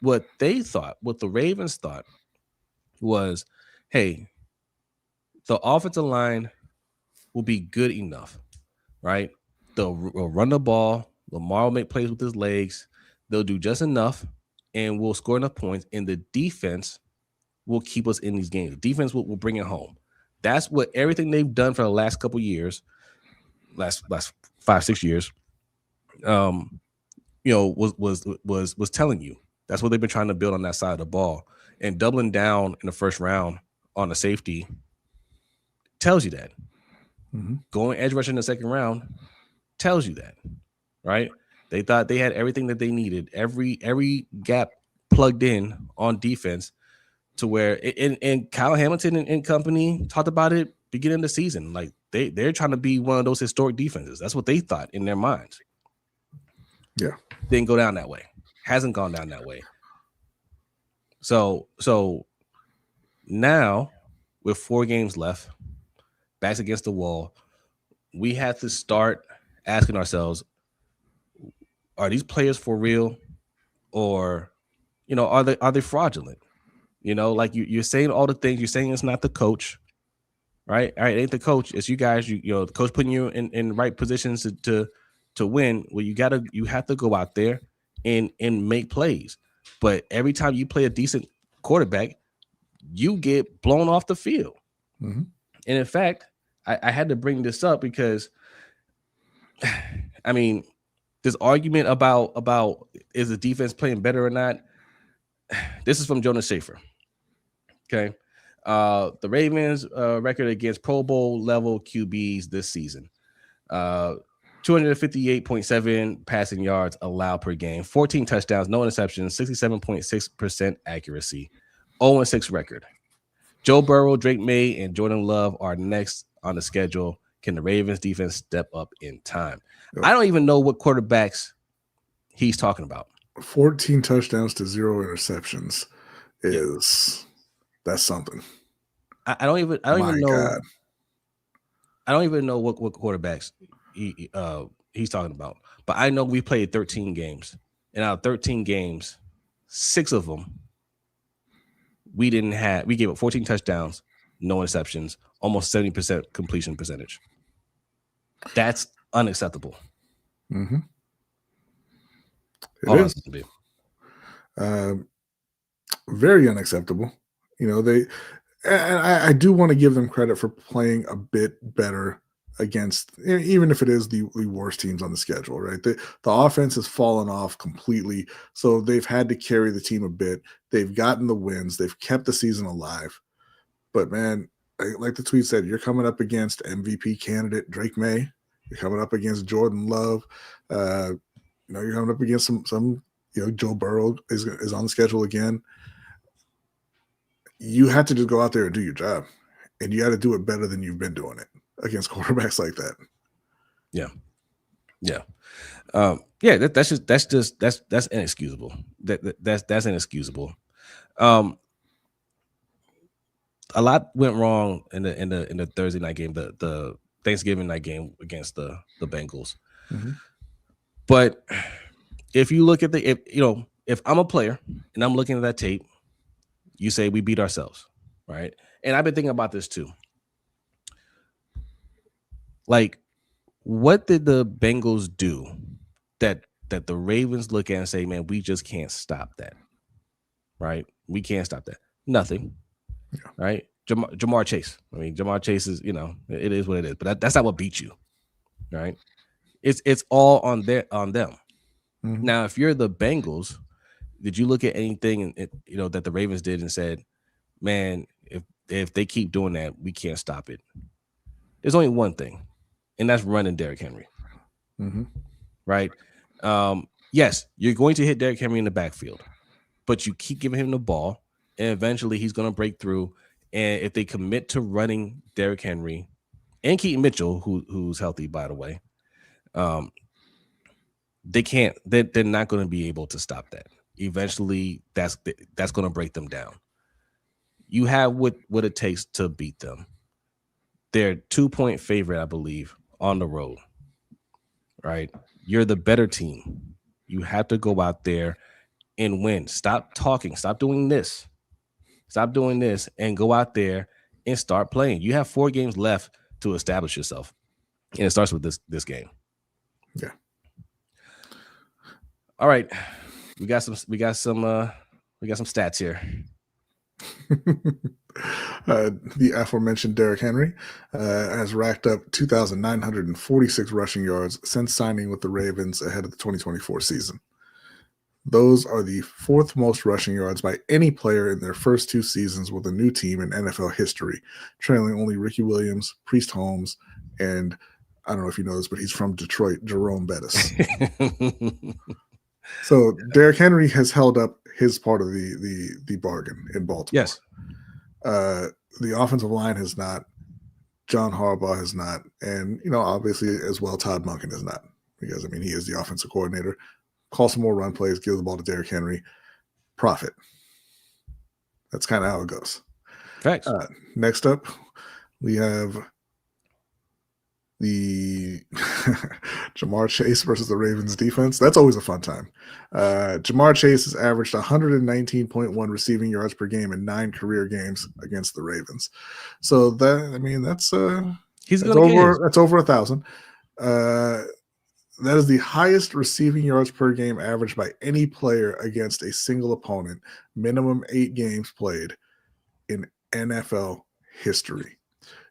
What the Ravens thought was, hey, the offensive line will be good enough, right? They'll run the ball. Lamar will make plays with his legs. They'll do just enough, and we'll score enough points. And the defense will keep us in these games. Defense will bring it home. That's what everything they've done for the last couple years, last 5-6 years, was telling you. That's what they've been trying to build on that side of the ball. And doubling down in the first round on a safety tells you that. Mm-hmm. Going edge rush in the second round tells you that, right? They thought they had everything that they needed, every gap plugged in on defense, to where and Kyle Hamilton and company talked about it beginning of the season. Like they're trying to be one of those historic defenses. That's what they thought in their minds. Yeah. Didn't go down that way. Hasn't gone down that way. So now with 4 games left, backs against the wall, we have to start asking ourselves, are these players for real, or are they fraudulent? Like you're saying all the things. You're saying it's not the coach, right? All right, it ain't the coach. It's you guys. The coach putting you in right positions to win. Well, you have to go out there and make plays. But every time you play a decent quarterback, you get blown off the field. Mm-hmm. And in fact, I had to bring this up because, I mean, this argument about is the defense playing better or not, this is from Jonas Schaefer. Okay. The Ravens record against Pro Bowl level QBs this season. 258.7 passing yards allowed per game, 14 touchdowns, no interceptions, 67.6% accuracy, 0-6 record. Joe Burrow, Drake May, and Jordan Love are next on the schedule. Can the Ravens defense step up in time? I don't even know what quarterbacks he's talking about. 14 touchdowns to 0 interceptions that's something. I don't even know. I don't even know what quarterbacks he's talking about. But I know we played 13 games, and out of 13 games, 6 of them we gave up 14 touchdowns, no interceptions, almost 70% completion percentage. That's unacceptable. Mm-hmm. It is. Very unacceptable. I do want to give them credit for playing a bit better against, even if it is the worst teams on the schedule, right? The offense has fallen off completely, so they've had to carry the team a bit. They've gotten the wins. They've kept the season alive. But, man, like the tweet said, you're coming up against MVP candidate Drake May. You're coming up against Jordan Love. You're coming up against some Joe Burrow is on the schedule again. You have to just go out there and do your job, and you got to do it better than you've been doing it against quarterbacks like that. Yeah. That's inexcusable. That's inexcusable. A lot went wrong in the Thursday night game, the Thanksgiving night game against the Bengals. Mm-hmm. But if you look at if I'm a player and I'm looking at that tape, you say we beat ourselves, right? And I've been thinking about this too. Like, what did the Bengals do that the Ravens look at and say, man, we just can't stop that, right? We can't stop that. Nothing, right? Jamar Chase. I mean, Jamar Chase is, it is what it is, but that's not what beat you, right? It's all on them. Mm-hmm. Now, if you're the Bengals, did you look at anything that the Ravens did and said, man, if they keep doing that, we can't stop it? There's only one thing, and that's running Derrick Henry. Mm-hmm. Right? Yes, you're going to hit Derrick Henry in the backfield, but you keep giving him the ball, and eventually he's going to break through. And if they commit to running Derrick Henry and Keaton Mitchell, who's healthy, by the way, they can't. They're not going to be able to stop that. Eventually, that's going to break them down. You have what it takes to beat them. They're 2-point favorite, I believe, on the road. Right? You're the better team. You have to go out there and win. Stop talking. Stop doing this. Stop doing this and go out there and start playing. You have 4 games left to establish yourself, and it starts with this game. Yeah. All right. We got some stats here. The aforementioned Derrick Henry has racked up 2,946 rushing yards since signing with the Ravens ahead of the 2024 season. Those are the 4th most rushing yards by any player in their first 2 seasons with a new team in NFL history, trailing only Ricky Williams, Priest Holmes, and I don't know if you know this, but he's from Detroit, Jerome Bettis. So Derrick Henry has held up his part of the bargain in Baltimore. Yes. The offensive line has not. John Harbaugh has not. And, obviously as well, Todd Monken has not. Because, he is the offensive coordinator. Call some more run plays, give the ball to Derrick Henry. Profit. That's kind of how it goes. Thanks. Next up, we have the Jamar Chase versus the Ravens defense. That's always a fun time. Jamar Chase has averaged 119.1 receiving yards per game in 9 career games against the Ravens. So that's over 1,000. That is the highest receiving yards per game averaged by any player against a single opponent, minimum 8 games played in NFL history.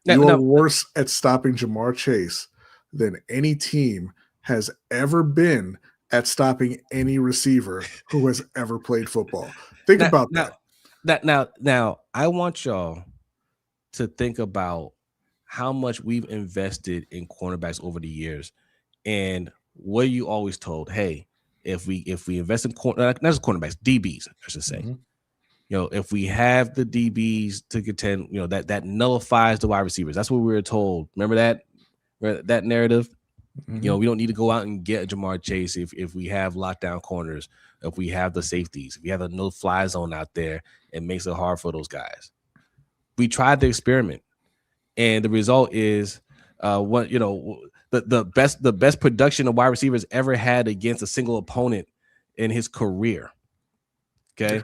You are worse at stopping Jamar Chase than any team has ever been at stopping any receiver who has ever played football. Think about that. Now, I want y'all to think about how much we've invested in cornerbacks over the years, and what you always told, hey, if we invest in not just cornerbacks, DBs, I should say. If we have the DBs to contend, that nullifies the wide receivers. That's what we were told. Remember that narrative? We don't need to go out and get Jamar Chase if we have lockdown corners, if we have the safeties, if we have a no-fly zone out there, it makes it hard for those guys. We tried the experiment, and the result is the best production a wide receivers ever had against a single opponent in his career. Okay,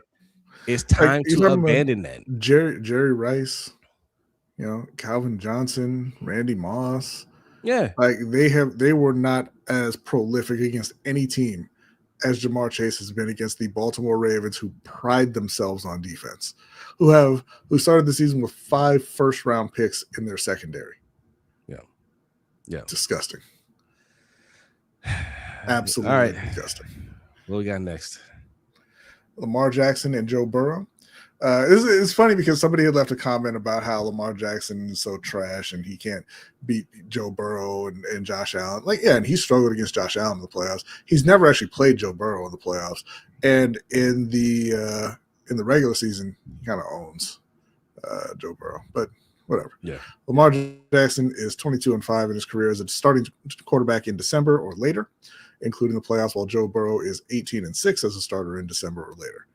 it's time to abandon that. Jerry Rice, Calvin Johnson, Randy Moss. Yeah, like they were not as prolific against any team as Jamar Chase has been against the Baltimore Ravens, who pride themselves on defense, who started the season with 5 first-round picks in their secondary. Yeah, disgusting. Absolutely. All right. Disgusting. What we got next? Lamar Jackson and Joe Burrow. It's funny because somebody had left a comment about how Lamar Jackson is so trash and he can't beat Joe Burrow and Josh Allen. And he struggled against Josh Allen in the playoffs. He's never actually played Joe Burrow in the playoffs. And in the regular season, he kind of owns Joe Burrow. But whatever. Yeah. Lamar Jackson is 22-5 in his career as a starting quarterback in December or later, including the playoffs, while Joe Burrow is 18-6 as a starter in December or later.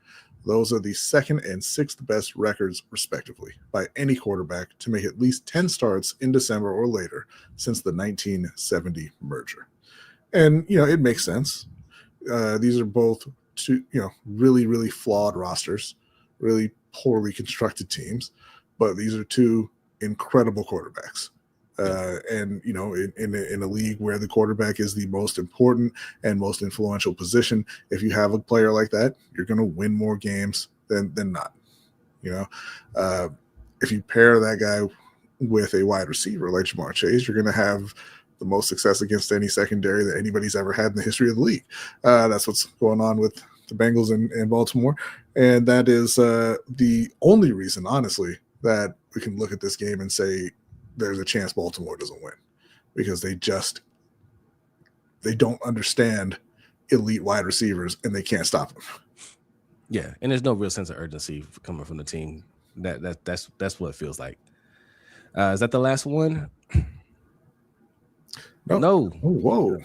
Those are the 2nd and 6th best records, respectively, by any quarterback to make at least 10 starts in December or later since the 1970 merger. And, it makes sense. These are both two, really, really flawed rosters, really poorly constructed teams, but these are two incredible quarterbacks. And in a league where the quarterback is the most important and most influential position, if you have a player like that, you're going to win more games than not. If you pair that guy with a wide receiver like Jamar Chase, you're going to have the most success against any secondary that anybody's ever had in the history of the league. That's what's going on with the Bengals in Baltimore, and that is the only reason, honestly, that we can look at this game and say there's a chance Baltimore doesn't win, because they don't understand elite wide receivers and they can't stop them. Yeah, and there's no real sense of urgency coming from the team. That's what it feels like. Is that the last one? No. Oh, whoa.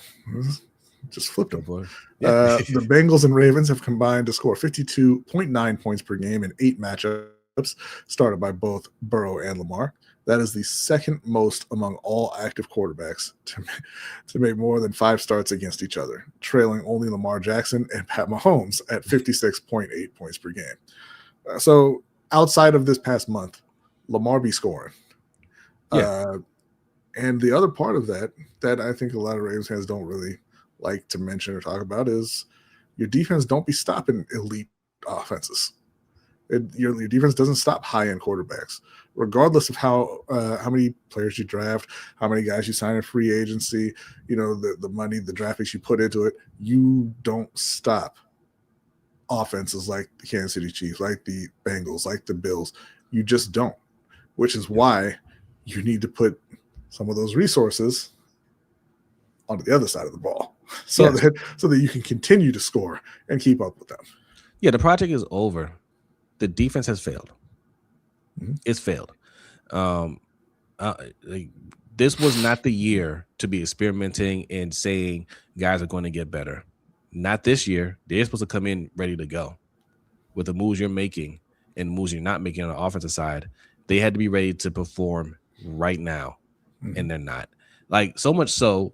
Just flipped them. Yeah. The Bengals and Ravens have combined to score 52.9 points per game in 8 matchups started by both Burrow and Lamar. That is the 2nd most among all active quarterbacks to make more than 5 starts against each other, trailing only Lamar Jackson and Pat Mahomes at 56.8 points per game. So outside of this past month, Lamar be scoring. Yeah. And the other part of that I think a lot of Ravens fans don't really like to mention or talk about is your defense don't be stopping elite offenses. Your defense doesn't stop high-end quarterbacks, regardless of how many players you draft, how many guys you sign in free agency, the money, the draft picks you put into it. You don't stop offenses like the Kansas City Chiefs, like the Bengals, like the Bills. You just don't, which is why you need to put some of those resources onto the other side of the ball so that you can continue to score and keep up with them. Yeah, the project is over. The defense has failed. Mm-hmm. It's failed. This was not the year to be experimenting and saying guys are going to get better. Not this year. They're supposed to come in ready to go. With the moves you're making and moves you're not making on the offensive side, they had to be ready to perform right now, and they're not. So much so,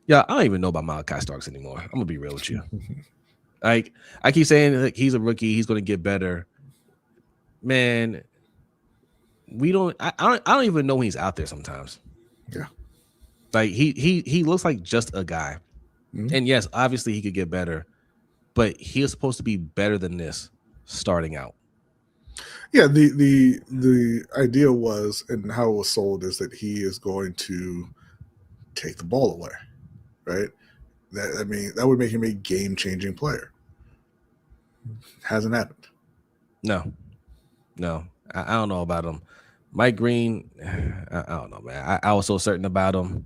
I don't even know about Malachi Starks anymore. I'm gonna be real with you. I keep saying he's a rookie, he's going to get better. Man, I don't even know when he's out there sometimes. Yeah. He looks like just a guy. Mm-hmm. And yes, obviously he could get better, but he is supposed to be better than this starting out. Yeah, the idea was, and how it was sold, is that he is going to take the ball away, right? That would make him a game-changing player. Hasn't happened. No. I don't know about him. Mike Green, I don't know, man. I was so certain about him.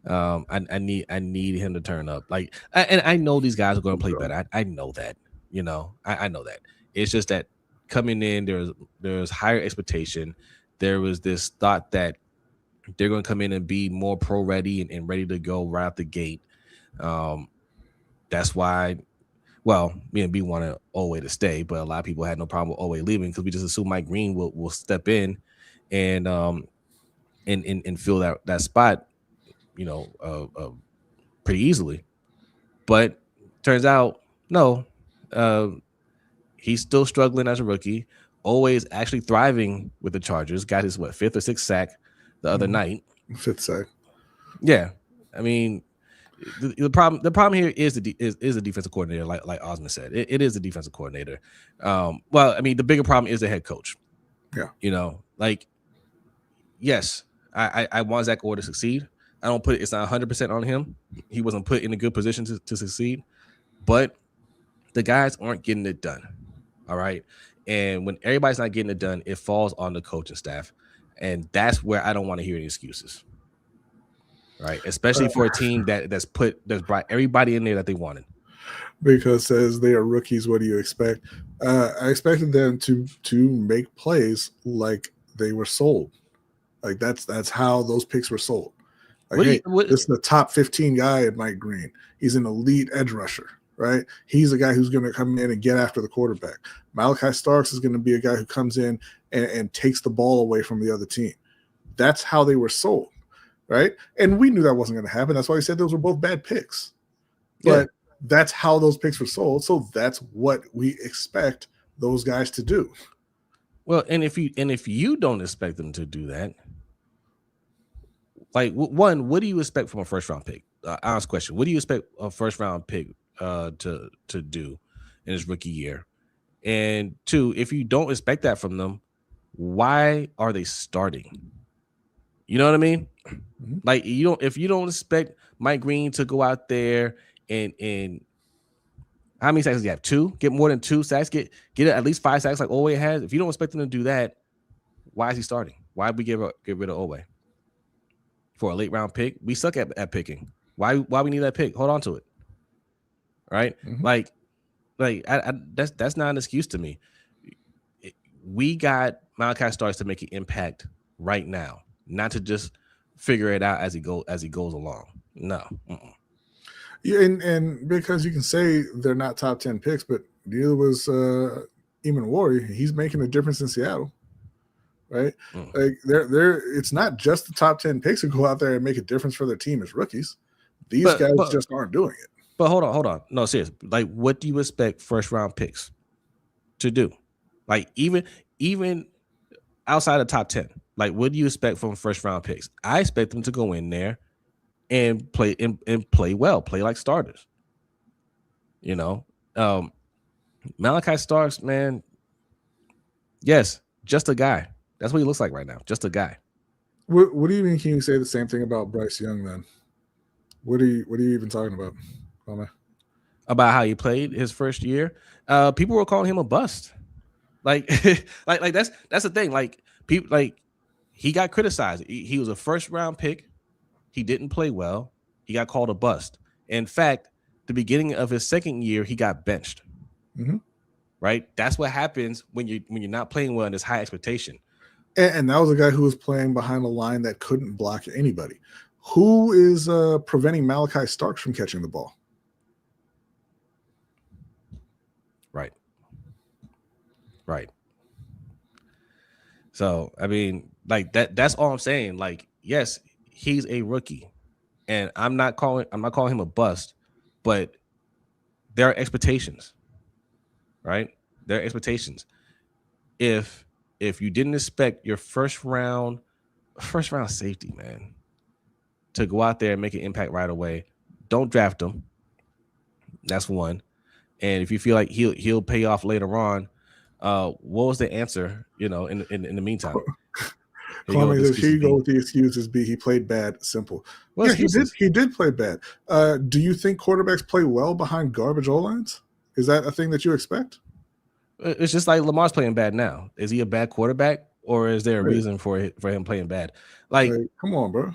I need him to turn up. Like, and I know these guys are going to play better. I know that. You know, I know that. It's just that coming in, there's higher expectation. There was this thought that they're going to come in and be more pro ready and ready to go right out the gate. That's why. Well, me and B wanted Oweh to stay, but a lot of people had no problem with Oweh leaving because we just assume Mike Green will step in and fill that spot, you know, pretty easily. But turns out, no, he's still struggling as a rookie. Oweh is actually thriving with the Chargers. Got his fifth or sixth sack the other night. Fifth sack. Yeah, I mean. The problem here is the defensive coordinator, like Osmond said. It is the defensive coordinator. Well, I mean, the bigger problem is the head coach. Yeah. You know, like, yes, I want Zach Orr to succeed. I don't put it's not 100% on him. He wasn't put in a good position to succeed, but the guys aren't getting it done. All right. And when everybody's not getting it done, it falls on the coaching staff. And that's where I don't want to hear any excuses. Right, especially for a team that's brought everybody in there that they wanted. Because says they are rookies, what do you expect? I expected them to make plays like they were sold. Like that's how those picks were sold. Like, this is the top 15 guy at Mike Green. He's an elite edge rusher, right? He's a guy who's going to come in and get after the quarterback. Malachi Starks is going to be a guy who comes in and takes the ball away from the other team. That's how they were sold. Right. And we knew that wasn't going to happen. That's why we said those were both bad picks. But that's how those picks were sold. So that's what we expect those guys to do. Well, and if you don't expect them to do that, like, one, what do you expect from a first round pick? Honest question. What do you expect a first round pick to do in his rookie year? And two, if you don't expect that from them, why are they starting? You know what I mean? Like, if you don't expect Mike Green to go out there and how many sacks does he have? 2? Get more than 2 sacks? Get at least 5 sacks like Oweh has? If you don't expect him to do that, why is he starting? Why would we get rid of Oweh for a late round pick? We suck at picking. Why we need that pick? Hold on to it. Right? Like that's not an excuse to me. We got Malachi Starks to make an impact right now, not to just figure it out as he goes along. No. Yeah, and because you can say they're not top 10 picks, but neither was Eamon Warrior. He's making a difference in Seattle, right? Like they're it's not just the top 10 picks who go out there and make a difference for their team as rookies. These guys just aren't doing it. But hold on. No, seriously. Like, what do you expect first round picks to do? Like, even outside the top 10. Like, what do you expect from first round picks? I expect them to go in there and play and play well, play like starters. You know, Malachi Starks, man. Yes, just a guy. That's what he looks like right now. Just a guy. What do you mean? Can you say the same thing about Bryce Young then? What are you even talking about? About how he played his first year. People were calling him a bust. Like that's the thing. Like, people, like, he got criticized. He was a first round pick. He didn't play well. He got called a bust. In fact, the beginning of his second year, he got benched. Right? That's what happens when you're not playing well and there's high expectation. And that was a guy who was playing behind a line that couldn't block anybody. Who is preventing Malachi Starks from catching the ball? Right. So, I mean, like, that's all I'm saying. Like, yes, he's a rookie, and I'm not calling him a bust, but there are expectations, right? There are expectations. If you didn't expect your first round safety, man, to go out there and make an impact right away, don't draft him. That's one. And if you feel like he'll pay off later on, what was the answer? You know, in the meantime, Kwame says, here you go with the excuses. B, he played bad. Simple. Yeah, he did play bad. Do you think quarterbacks play well behind garbage O-lines? Is that a thing that you expect? It's just like Lamar's playing bad now. Is he a bad quarterback, or is there a reason for him playing bad? Like, come on, bro.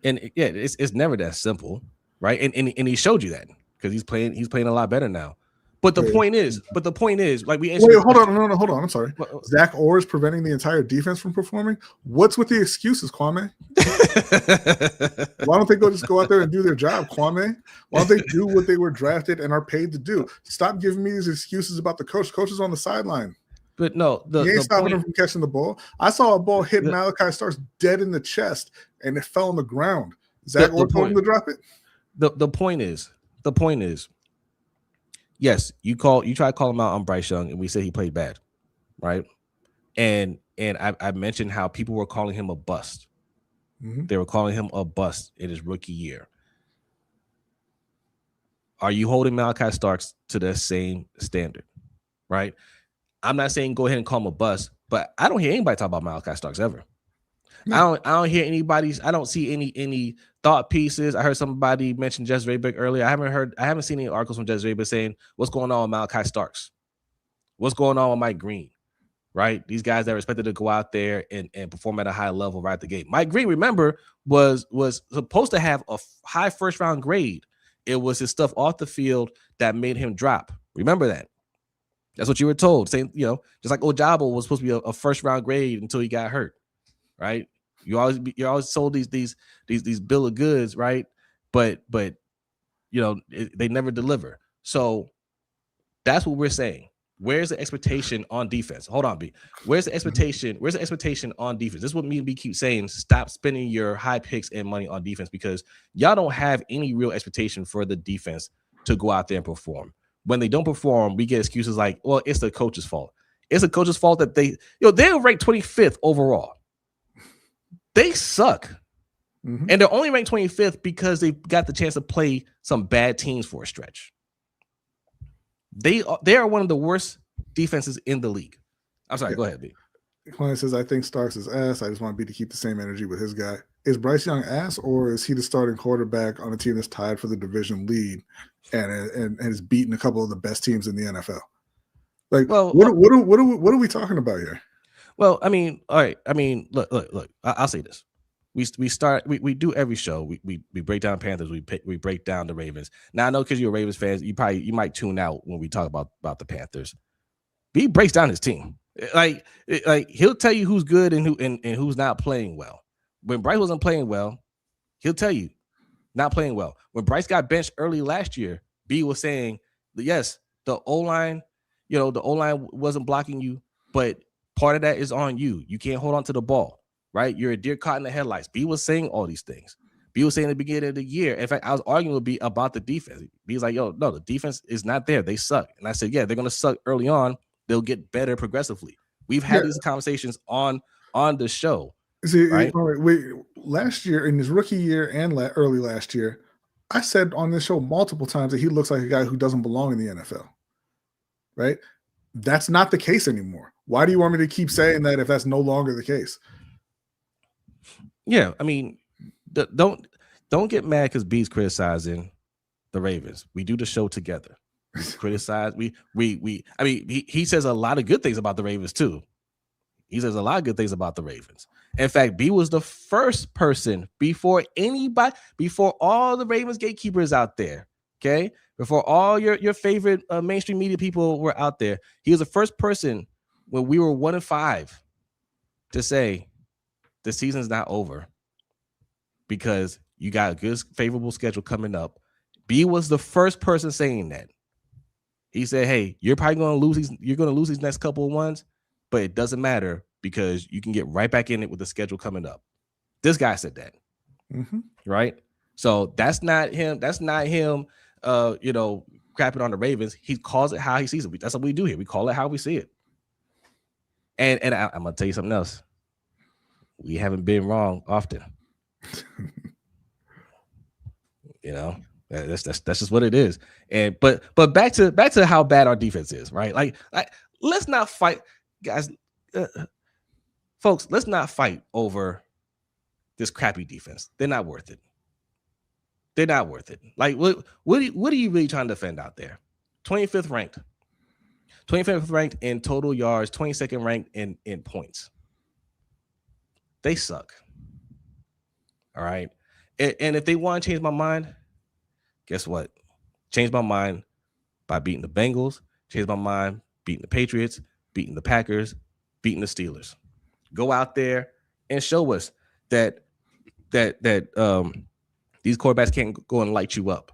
And yeah, it's never that simple, right? And he showed you that because he's playing a lot better now. But the point is, like we answered. Wait, hold on. I'm sorry. Zach Orr is preventing the entire defense from performing. What's with the excuses, Kwame? Why don't they just go out there and do their job, Kwame? Why don't they do what they were drafted and are paid to do? Stop giving me these excuses about the coach. Coach is on the sideline. But no, he ain't stopping him from catching the ball. I saw a ball hit Malachi Starks dead in the chest, and it fell on the ground. Zach Orr told him to drop it. The point is, yes, you try to call him out on Bryce Young, and we said he played bad, right? And I mentioned how people were calling him a bust. Mm-hmm. They were calling him a bust in his rookie year. Are you holding Malachi Starks to the same standard, right? I'm not saying go ahead and call him a bust, but I don't hear anybody talk about Malachi Starks ever. No. I don't hear anybody's. I don't see any thought pieces. I heard somebody mention Jez Raybeck earlier. I haven't seen any articles from Jez Raybeck saying what's going on with Malachi Starks, what's going on with Mike Green, right? These guys that are expected to go out there and perform at a high level right at the gate. Mike Green, remember, was supposed to have a high first round grade. It was his stuff off the field that made him drop. Remember that. That's what you were told. Saying, just like Ojabo was supposed to be a first round grade until he got hurt, right? You're always sold these bill of goods, right? But they never deliver. So that's what we're saying. Where's the expectation on defense? Hold on, B. Where's the expectation? Where's the expectation on defense? This is what me and B keep saying. Stop spending your high picks and money on defense because y'all don't have any real expectation for the defense to go out there and perform. When they don't perform, we get excuses like, well, it's the coach's fault. It's the coach's fault that they're ranked 25th overall. They suck. Mm-hmm. And they're only ranked 25th because they got the chance to play some bad teams for a stretch. They are one of the worst defenses in the league. I'm sorry, go ahead, B. Client says, I think Starks is ass. I just want B to keep the same energy with his guy. Is Bryce Young ass, or is he the starting quarterback on a team that's tied for the division lead and has beaten a couple of the best teams in the NFL? Like, well, what are we talking about here? Well, I mean, all right. I mean, look. I'll say this: we do every show. We break down Panthers. We break down the Ravens. Now I know because you're a Ravens fan, you might tune out when we talk about the Panthers. B breaks down his team. Like he'll tell you who's good and who's not playing well. When Bryce wasn't playing well, he'll tell you not playing well. When Bryce got benched early last year, B was saying, yes, the O-line, the O-line wasn't blocking you, but part of that is on you. You can't hold on to the ball, right? You're a deer caught in the headlights. B was saying all these things. B was saying at the beginning of the year. In fact, I was arguing with B about the defense. B was like, no, the defense is not there. They suck. And I said, yeah, they're going to suck early on. They'll get better progressively. We've had these conversations on the show. See, right? Wait, last year, in his rookie year and early last year, I said on this show multiple times that he looks like a guy who doesn't belong in the NFL, right? That's not the case anymore. Why do you want me to keep saying that if that's no longer the case? Yeah, I mean, don't get mad because B's criticizing the Ravens. We do the show together. We criticize. I mean, he says a lot of good things about the Ravens too. He says a lot of good things about the Ravens. In fact, B was the first person before all the Ravens gatekeepers out there, okay? Before all your favorite mainstream media people were out there, he was the first person when we were 1-5 to say the season's not over because you got a good, favorable schedule coming up. B was the first person saying that. He said, hey, you're probably going to lose these next couple of ones, but it doesn't matter because you can get right back in it with the schedule coming up. This guy said that, right? So that's not him. That's not him, crapping on the Ravens. He calls it how he sees it. That's what we do here. We call it how we see it. And I'm going to tell you something else. We haven't been wrong often. That's just what it is. And but back to how bad our defense is, right? Like let's not fight, guys. folks, let's not fight over this crappy defense. They're not worth it. They're not worth it. Like, what are you really trying to defend out there? 25th ranked. 25th ranked in total yards, 22nd ranked in points. They suck. All right. And if they want to change my mind, guess what? Change my mind by beating the Bengals, change my mind beating the Patriots, beating the Packers, beating the Steelers. Go out there and show us that these quarterbacks can't go and light you up.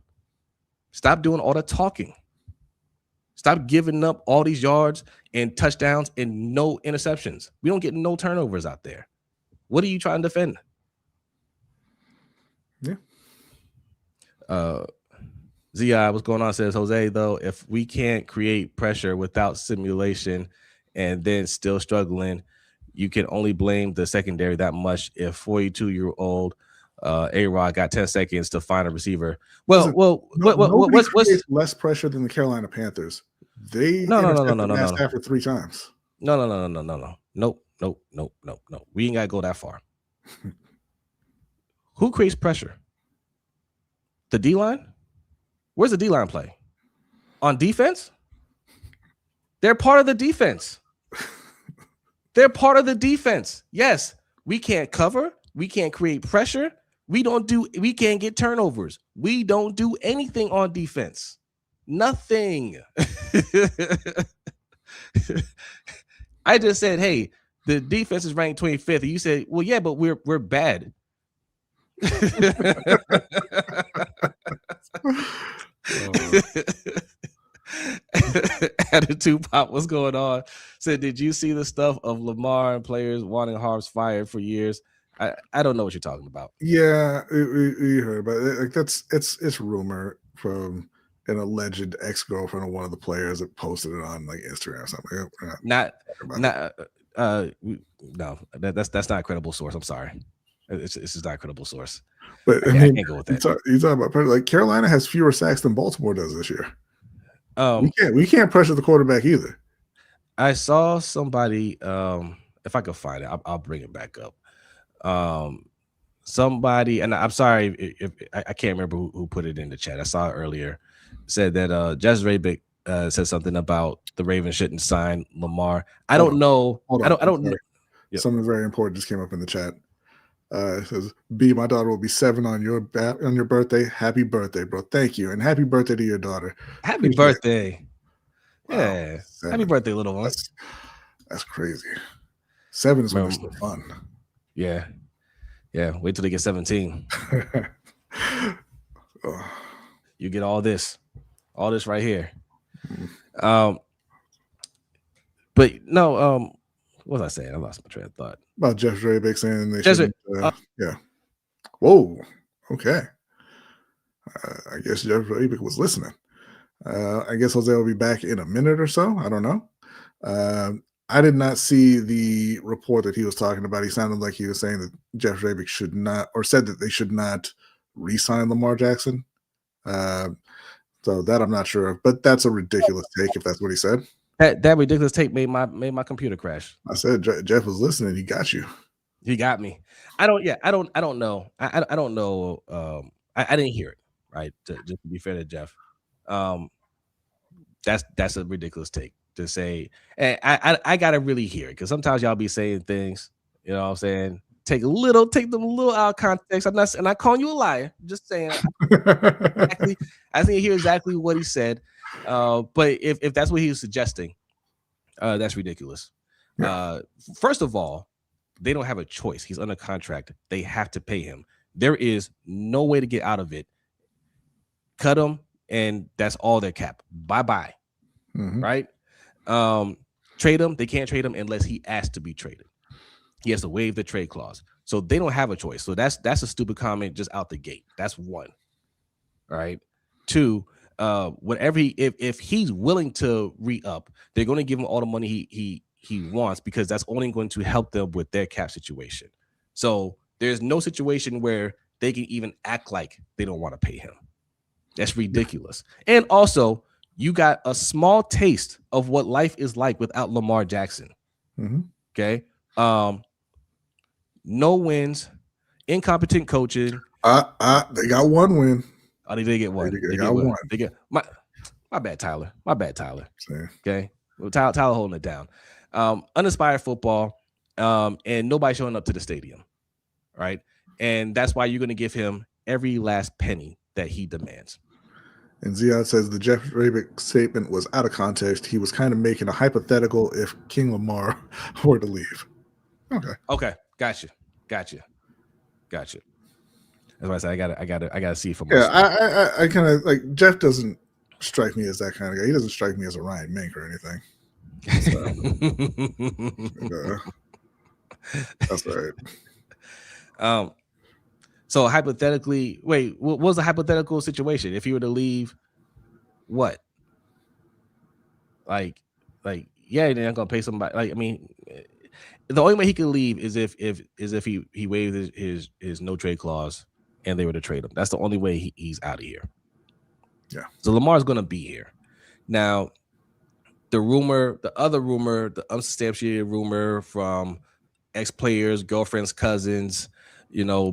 Stop doing all the talking. Stop giving up all these yards and touchdowns and no interceptions. We don't get no turnovers out there. What are you trying to defend? Yeah. ZI, what's going on? Says Jose, though, if we can't create pressure without simulation and then still struggling, you can only blame the secondary that much. If 42-year-old A-Rod got 10 seconds to find a receiver. What's less pressure than the Carolina Panthers? They no. Matt Stafford 3 times. No. Nope. We ain't gotta go that far. Who creates pressure? The D-line? Where's the D-line play? On defense? They're part of the defense. They're part of the defense. Yes, we can't cover. We can't create pressure. We can't get turnovers. We don't do anything on defense. Nothing. I just said, hey, the defense is ranked 25th. And you said, well, yeah, but we're bad. Attitude Pop, what's going on? Said, did you see the stuff of Lamar and players wanting Harms fired for years? I don't know what you're talking about. Yeah, we heard about it. Like it's rumor from an alleged ex-girlfriend of one of the players that posted it on like Instagram or something. No, that's not a credible source. I'm sorry. It's just not a credible source. But I can't go with that. You talk about like Carolina has fewer sacks than Baltimore does this year. We can't pressure the quarterback either. I saw somebody. If I could find it, I'll bring it back up. Somebody, and I'm sorry if I can't remember who put it in the chat. I saw it earlier. Said that Jez Rabick said something about the Ravens shouldn't sign Lamar. I don't know. I don't know. Something very important just came up in the chat. It says, B, my daughter will be 7 on your birthday. Happy birthday, bro. Thank you. And happy birthday to your daughter. Happy birthday. Wow, Yeah. 7. Happy birthday, little one. That's crazy. 7 is when it's still fun. Yeah. Yeah. Wait till they get 17. You get all this right here. But no, what was I saying? I lost my train of thought. About Jeff Drabick saying they should. Yeah. Whoa. Okay. I guess Jeff Drabick was listening. I guess Jose will be back in a minute or so. I don't know. I did not see the report that he was talking about. He sounded like he was saying that Jeff Drabick should not, or said that they should not re-sign Lamar Jackson. So that I'm not sure of, but that's a ridiculous take if that's what he said. That ridiculous take made my computer crash. I said Jeff was listening. He got you. He got me. I don't know. I don't know. I didn't hear it. Right. Just to be fair to Jeff. That's a ridiculous take to say. And I gotta really hear it because sometimes y'all be saying things. You know what I'm saying? Take them a little out of context. I'm not calling you a liar. I'm just saying. I think hear exactly what he said. But if that's what he was suggesting, that's ridiculous. Yeah. First of all, they don't have a choice. He's under contract. They have to pay him. There is no way to get out of it. Cut him, and that's all their cap. Bye-bye. Mm-hmm. Right? Trade him. They can't trade him unless he asks to be traded. He has to waive the trade clause. So they don't have a choice. So that's a stupid comment just out the gate. That's one. All right. 2, whatever if he's willing to re-up, they're going to give him all the money he wants because that's only going to help them with their cap situation. So there's no situation where they can even act like they don't want to pay him. That's ridiculous. And also, you got a small taste of what life is like without Lamar Jackson. Mm-hmm. Okay. no wins, incompetent coaching. They got one win. Oh, they did get one. They got one. They get my bad, Tyler. My bad, Tyler. Same. Okay, well, Tyler holding it down. Uninspired football, and nobody showing up to the stadium, right? And that's why you're going to give him every last penny that he demands. And Zion says the Jeff Rabick statement was out of context. He was kind of making a hypothetical if King Lamar were to leave. Okay. Gotcha. That's why I said I gotta see for myself. Yeah, I kind of like Jeff doesn't strike me as that kind of guy. He doesn't strike me as a Ryan Mink or anything. So, that's all right. So hypothetically, wait, what was the hypothetical situation? If you were to leave, what? Like, yeah, they're not gonna pay somebody. Like, I mean, the only way he could leave is if he waived his no trade clause and they were to trade him. That's the only way he's out of here. Yeah. So Lamar's gonna be here. Now, the other rumor, the unsubstantiated rumor from ex-players, girlfriends, cousins,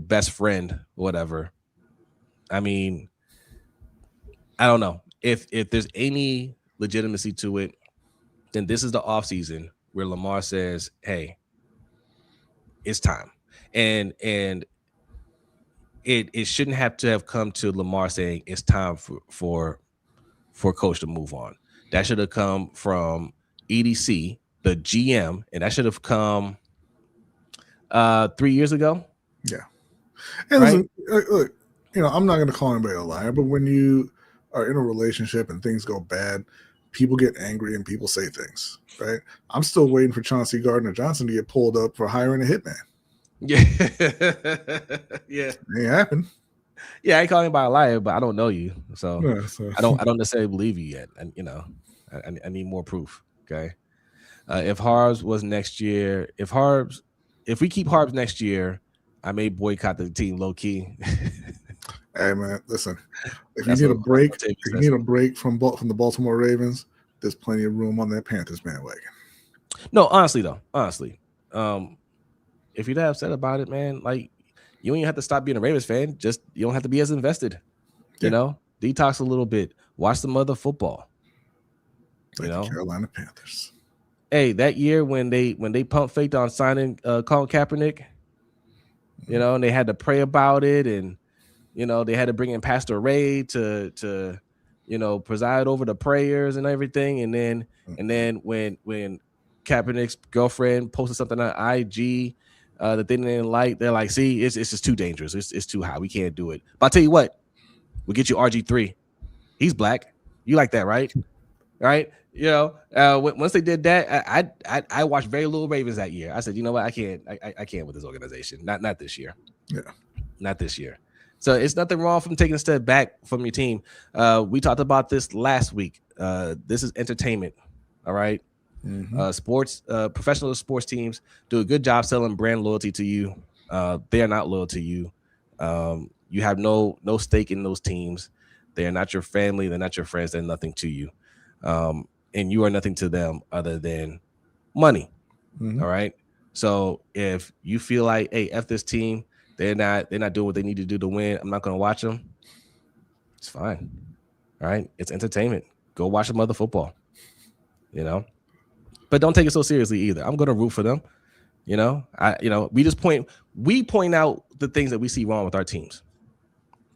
best friend, whatever. I mean, I don't know. If there's any legitimacy to it, then this is the offseason where Lamar says, hey, it's time. And it shouldn't have to have come to Lamar saying it's time for coach to move on. That should have come from EDC, the GM, and that should have come 3 years ago. Yeah. And listen, look, I'm not going to call anybody a liar, but when you are in a relationship and things go bad, people get angry and people say things, right? I'm still waiting for Chauncey Gardner-Johnson to get pulled up for hiring a hitman. Yeah. Yeah. It ain't happened. Yeah, I ain't calling anybody a liar, but I don't know you. So, Yeah, I don't necessarily believe you yet. And, I need more proof. Okay. If Harbs was next year, if we keep Harbs next year, I may boycott the team low key. Hey man, listen. If you need a break from the Baltimore Ravens, there's plenty of room on that Panthers bandwagon. No, honestly, if you're that upset about it, man, like you don't even have to stop being a Ravens fan. Just you don't have to be as invested. Yeah. Detox a little bit. Watch some other football. Like the Carolina Panthers. Hey, that year when they pump faked on signing Colin Kaepernick, and they had to pray about it, and they had to bring in Pastor Ray to preside over the prayers and everything, and then when Kaepernick's girlfriend posted something on IG that they didn't like, they're like, see, it's just too dangerous, it's too high, we can't do it. But I'll tell you what, we'll get you RG3. He's black. You like that, right? Right? Once they did that, I watched very little Ravens that year. I said, you know what, I can't with this organization. Not this year. Yeah. Not this year. So it's nothing wrong from taking a step back from your team. We talked about this last week. This is entertainment. All right. Mm-hmm. Professional sports teams do a good job selling brand loyalty to you. They are not loyal to you. You have no stake in those teams. They are not your family. They're not your friends. They're nothing to you. And you are nothing to them other than money. Mm-hmm. All right. So if you feel like, hey, F this team, they're not doing what they need to do to win, I'm not going to watch them. It's fine. All right. It's entertainment. Go watch some other football, but don't take it so seriously either. I'm going to root for them. We point out the things that we see wrong with our teams.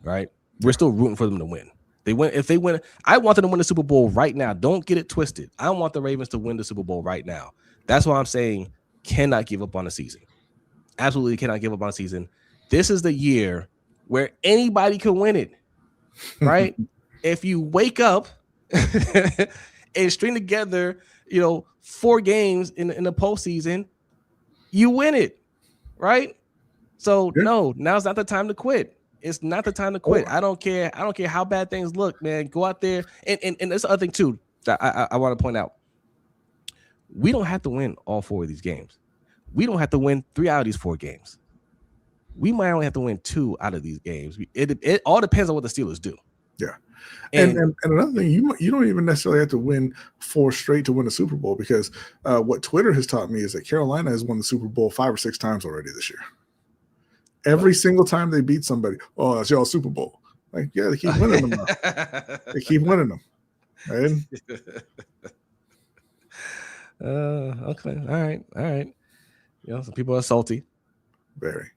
Right. We're still rooting for them to win. If they win, I want them to win the Super Bowl right now. Don't get it twisted. I want the Ravens to win the Super Bowl right now. That's why I'm saying cannot give up on the season. Absolutely cannot give up on the season. This is the year where anybody can win it, right? If you wake up and string together, 4 games in the postseason, you win it, right? So no, now's not the time to quit. It's not the time to quit. I don't care how bad things look, man. Go out there. And there's the other thing, too, that I want to point out. We don't have to win all 4 of these games. We don't have to win 3 out of these 4 games. We might only have to win 2 out of these games. It all depends on what the Steelers do. Yeah. And another thing, you don't even necessarily have to win 4 straight to win a Super Bowl, because what Twitter has taught me is that Carolina has won the Super Bowl 5 or 6 times already this year. Every single time they beat somebody, oh, that's y'all Super Bowl. Like, yeah, they keep winning them. They keep winning them. Right? Okay. All right. You know, some people are salty. Very.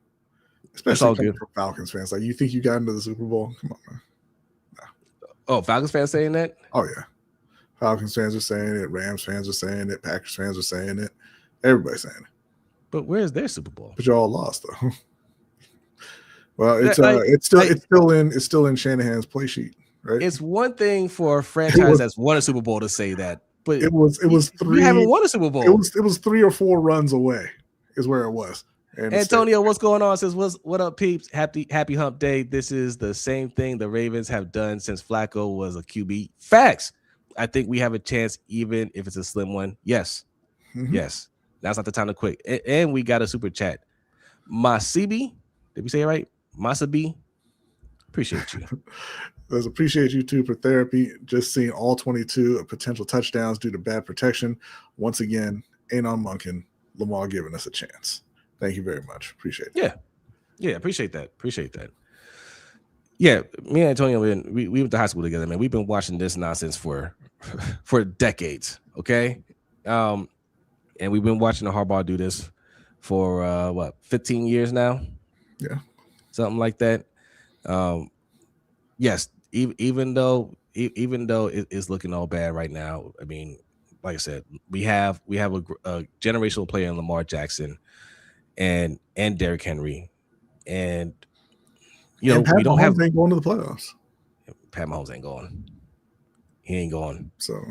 Especially coming from Falcons fans. Like, you think you got into the Super Bowl? Come on, man. No. Oh, Falcons fans saying that? Oh, yeah. Falcons fans are saying it. Rams fans are saying it. Packers fans are saying it. Everybody's saying it. But where's their Super Bowl? But y'all lost, though. Well, it's still in Shanahan's play sheet, right? It's one thing for a franchise that's won a Super Bowl to say that, but it was three. You haven't won a Super Bowl. It was 3 or 4 runs away, is where it was. Antonio, what's going on? Says, what up, peeps? Happy hump day. This is the same thing the Ravens have done since Flacco was a QB. Facts. I think we have a chance, even if it's a slim one. Yes. Mm-hmm. Yes. Now's not the time to quit. And we got a super chat. Masibi, did we say it right? Masabi, appreciate you. Let's appreciate you too for therapy. Just seeing all 22 of potential touchdowns due to bad protection. Once again, ain't on Monken. Lamar giving us a chance. Thank you very much. Appreciate it. Yeah, appreciate that. Yeah, me and Antonio, we went to high school together, man. We've been watching this nonsense for decades, okay? And we've been watching the Harbaugh do this for 15 years now? Yeah. Something like that. Yes, even though it's looking all bad right now, I mean, like I said, we have a generational player in Lamar Jackson and Derrick Henry, and you know, Pat we don't Mahomes ain't going to the playoffs. Pat Mahomes ain't going. He ain't going. So,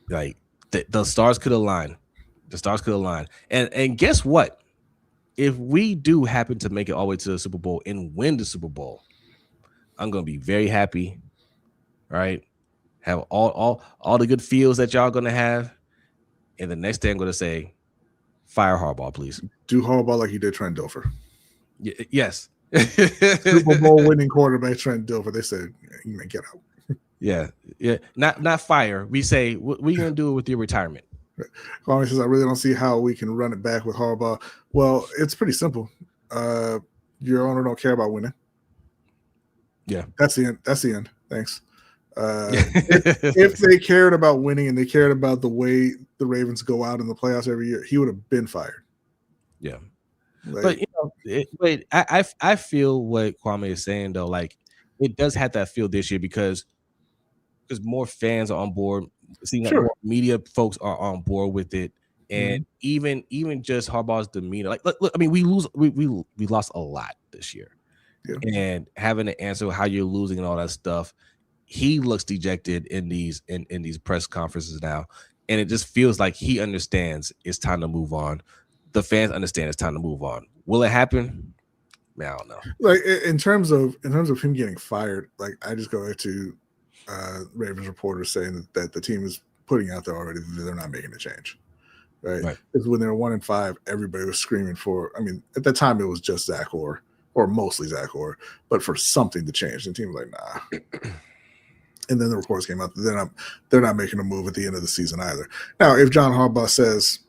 like, the stars could align. The stars could align, and guess what? If we do happen to make it all the way to the Super Bowl and win the Super Bowl, I'm gonna be very happy. Right? Have all the good feels that y'all gonna have, and the next day I'm gonna say, fire Harbaugh, please. Do Harbaugh like you did Trent Dilfer. Yes. Super Bowl winning quarterback Trent Dilfer. They said, you may get out. Yeah. Not fire. We say we're gonna do it with your retirement. Kwame says, I really don't see how we can run it back with Harbaugh. Well, it's pretty simple. Your owner don't care about winning. Yeah. That's the end. Thanks. If they cared about winning and they cared about the way the Ravens go out in the playoffs every year, he would have been fired. Yeah. But I feel what Kwame is saying though. Like, it does have that feel this year because more fans are on board. More media folks are on board with it, and even just Harbaugh's demeanor. Like, look, I mean, we lost a lot this year, and having to answer how you're losing and all that stuff. He looks dejected in these press conferences now, and it just feels like he understands it's time to move on. The fans understand it's time to move on. Will it happen? Man, I don't know. Like, in terms of him getting fired, like, I just go back to Ravens reporters saying that the team is putting out there already that they're not making a change, right? Because when they were 1-5, everybody was screaming for. I mean, at the time it was just Zach Orr, or mostly Zach Orr, but for something to change. And the team was like, nah. And then the reports came out that they're not making a move at the end of the season either. Now, if John Harbaugh says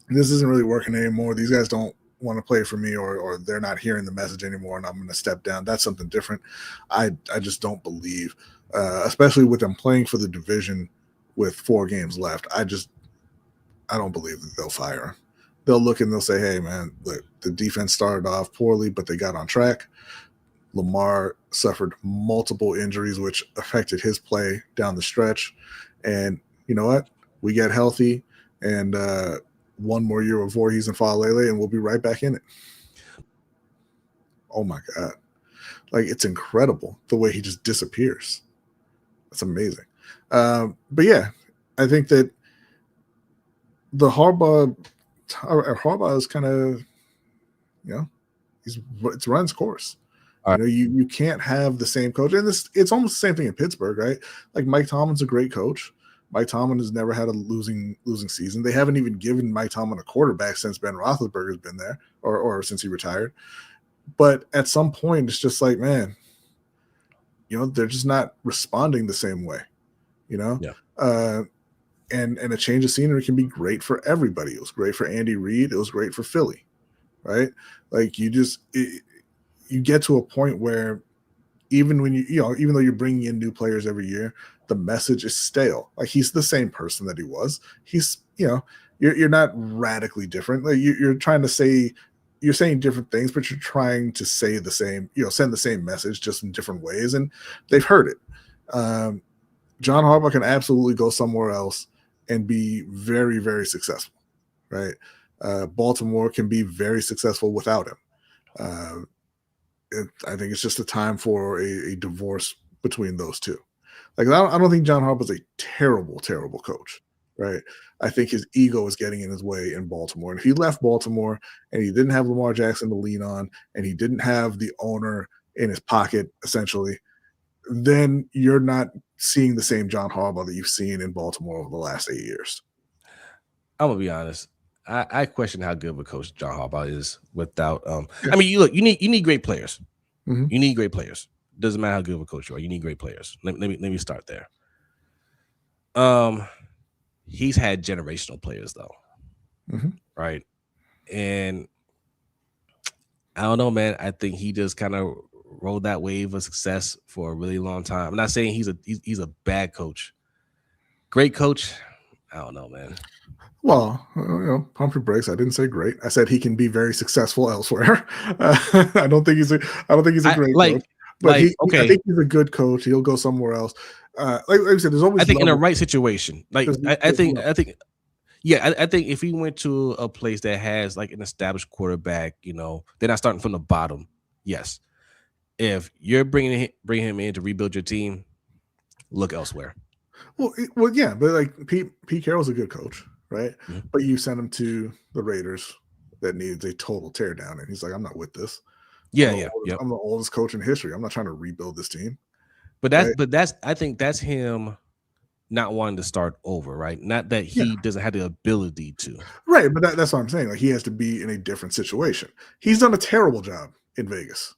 this isn't really working anymore, these guys don't want to play for me, or they're not hearing the message anymore, and I'm going to step down, that's something different. I just don't believe. Especially with them playing for the division with 4 games left, I don't believe that they'll fire him. They'll look and they'll say, hey, man, look, the defense started off poorly, but they got on track. Lamar suffered multiple injuries, which affected his play down the stretch. And you know what? We get healthy and one more year of Voorhees and Falele, and we'll be right back in it. Oh, my God. Like, it's incredible the way he just disappears. It's amazing. But yeah, I think that the Harbaugh is kind of, it's run its course. You know, you can't have the same coach, and it's almost the same thing in Pittsburgh, right? Like, Mike Tomlin's a great coach. Mike Tomlin has never had a losing season. They haven't even given Mike Tomlin a quarterback since Ben Roethlisberger has been there, or since he retired. But at some point, it's just like, man, they're just not responding the same way, Yeah. And a change of scenery can be great for everybody. It was great for Andy Reid. It was great for Philly, right? Like you get to a point where even when even though you're bringing in new players every year, the message is stale. Like he's the same person that he was. He's, you're not radically different. Like you're trying to say, you're saying different things, but you're trying to say the same, send the same message just in different ways. And they've heard it. John Harbaugh can absolutely go somewhere else and be very, very successful, right? Baltimore can be very successful without him. I think it's just a time for a divorce between those two. Like, I don't think John Harbaugh's a terrible, terrible coach, right? I think his ego is getting in his way in Baltimore. And if he left Baltimore and he didn't have Lamar Jackson to lean on and he didn't have the owner in his pocket, essentially, then you're not seeing the same John Harbaugh that you've seen in Baltimore over the last 8 years. I'm gonna be honest. I question how good of a coach John Harbaugh is without. I mean, you need great players. Mm-hmm. You need great players. Doesn't matter how good of a coach you are. You need great players. Let me start there. He's had generational players though, right? And I don't know, man. I think he just kind of rode that wave of success for a really long time. I'm not saying he's a bad coach. Great coach. I don't know, man. Well, pump your brakes. I didn't say great. I said he can be very successful elsewhere. I don't think he's a great coach. But I think he's a good coach. He'll go somewhere else. Like I said, there's always. I think in the right situation. Like I think if he went to a place that has like an established quarterback, they're not starting from the bottom. Yes, if you're bringing him in to rebuild your team, look elsewhere. Well, yeah, but like Pete Carroll's a good coach, right? Mm-hmm. But you send him to the Raiders that needs a total teardown, and he's like, I'm not with this. I'm the oldest coach in history. I'm not trying to rebuild this team. But I think that's him not wanting to start over, right? Not that he doesn't have the ability to. Right, but that's what I'm saying. Like he has to be in a different situation. He's done a terrible job in Vegas.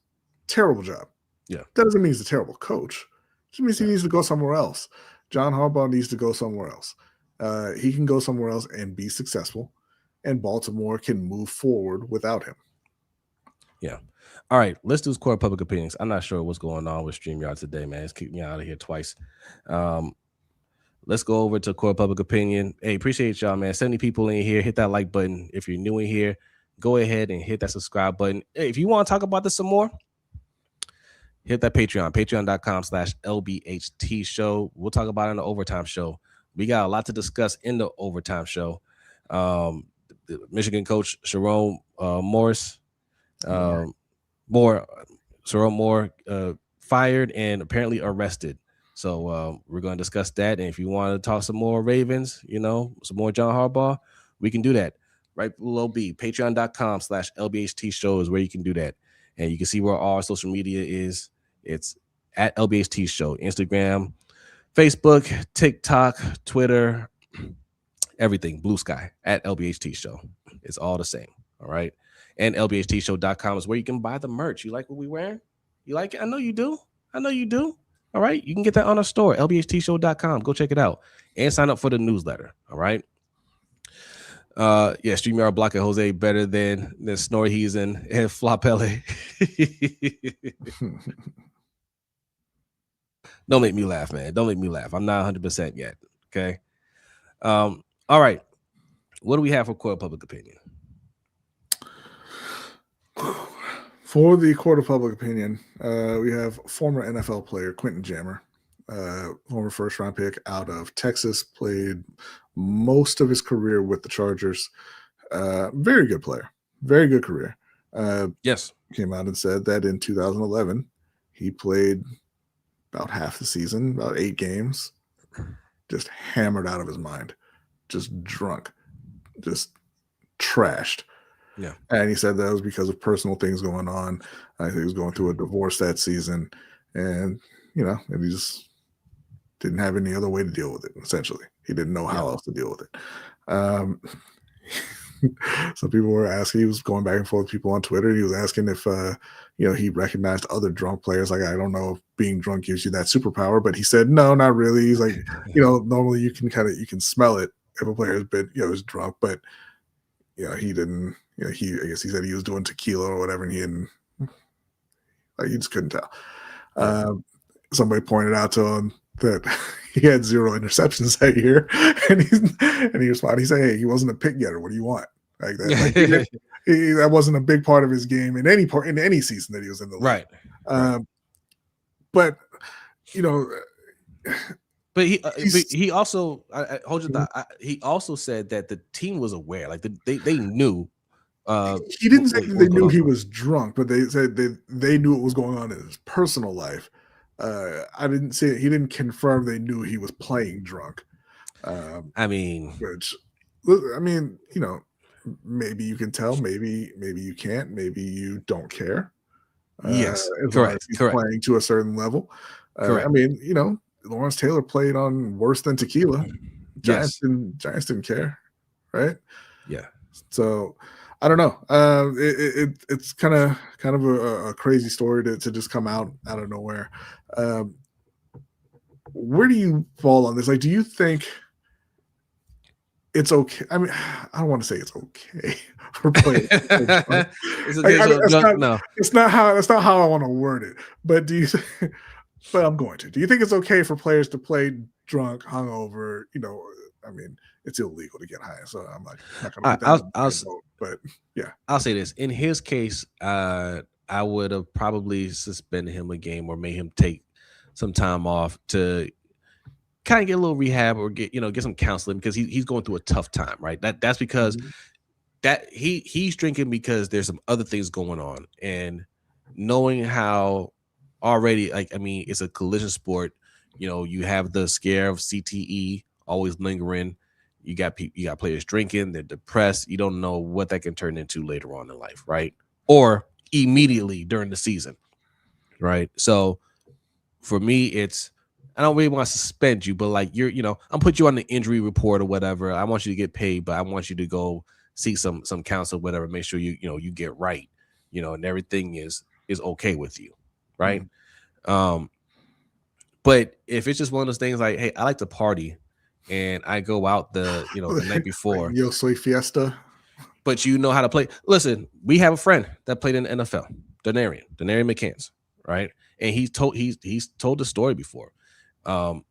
Terrible job. Yeah. That doesn't mean he's a terrible coach. It just means he needs to go somewhere else. John Harbaugh needs to go somewhere else. He can go somewhere else and be successful, and Baltimore can move forward without him. Yeah. All right, let's do core public opinions. I'm not sure what's going on with StreamYard today, man. It's kicked me out of here twice. Let's go over to core public opinion. Hey, appreciate y'all, man. 70 people in here. Hit that like button. If you're new in here, go ahead and hit that subscribe button. Hey, if you want to talk about this some more, hit that patreon.com/LBHT Show. We'll talk about it in the overtime show. We got a lot to discuss in the overtime show. The Michigan coach Sharon Morris. Sharon Moore fired and apparently arrested. So we're going to discuss that. And if you want to talk some more Ravens, some more John Harbaugh, we can do that. Right below patreon.com/LBHT Show is where you can do that. And you can see where all our social media is. It's at LBHT Show, Instagram, Facebook, TikTok, Twitter, everything, Blue Sky at LBHT Show. It's all the same. All right. And LBHTShow.com is where you can buy the merch. You like what we wearing? You like it? I know you do. All right. You can get that on our store, LBHTShow.com. Go check it out. And sign up for the newsletter. All right. StreamYard blocking Jose better than Snorhees and Flopelle. Don't make me laugh, man. Don't make me laugh. I'm not 100% yet. Okay. All right. What do we have for core public opinion? For the court of public opinion, we have former NFL player Quentin Jammer, former first-round pick out of Texas, played most of his career with the Chargers. Very good player, very good career. Yes. Came out and said that in 2011, he played about half the season, about 8 games, just hammered out of his mind, just drunk, just trashed. Yeah. And he said that was because of personal things going on. I think he was going through a divorce that season. And, and he just didn't have any other way to deal with it, essentially. He didn't know how else to deal with it. Some people were asking, he was going back and forth with people on Twitter. He was asking if, he recognized other drunk players. Like, I don't know if being drunk gives you that superpower, but he said, no, not really. He's like, normally you can smell it if a player has been, is drunk, but, he didn't. I guess he said he was doing tequila or whatever, and you just couldn't tell. Somebody pointed out to him that he had 0 interceptions that year, and he responded. He said, "Hey, he wasn't a pick getter. What do you want?" Like that. That wasn't a big part of his game in any season that he was in the league. Right. But but he also hold your thought. He also said that the team was aware, like they knew. He didn't say they knew he was drunk, but they said they knew what was going on in his personal life. I didn't say he didn't confirm they knew he was playing drunk. Maybe you can tell, maybe you can't, maybe you don't care. Yes, correct. He's playing to a certain level. Correct. Lawrence Taylor played on worse than tequila. Giants didn't care, right? Yeah. So I don't know. It's kind of a crazy story to just come out of nowhere. Where do you fall on this? Like, do you think it's okay? I mean, I don't want to say it's okay for players. It's not how I want to word it. But but I'm going to. Do you think it's okay for players to play drunk, hungover? It's illegal to get high, so I'm not going to. But yeah, I'll say this: in his case, I would have probably suspended him a game or made him take some time off to kind of get a little rehab or get some counseling, because he's going through a tough time, right? That's because that he's drinking because there's some other things going on, and knowing how already, it's a collision sport. You have the scare of CTE always lingering. You got players drinking, they're depressed. You don't know what that can turn into later on in life, right? Or immediately during the season, right? So for me, I don't really want to suspend you, but like I'm put you on the injury report or whatever. I want you to get paid, but I want you to go seek some counsel, whatever. Make sure you get right, and everything is okay with you, right? But if it's just one of those things like, hey, I like to party, and I go out the night before. Yo soy fiesta. But you know how to play. Listen, we have a friend that played in the NFL, Denarian McCants, right? And he's told the story before. When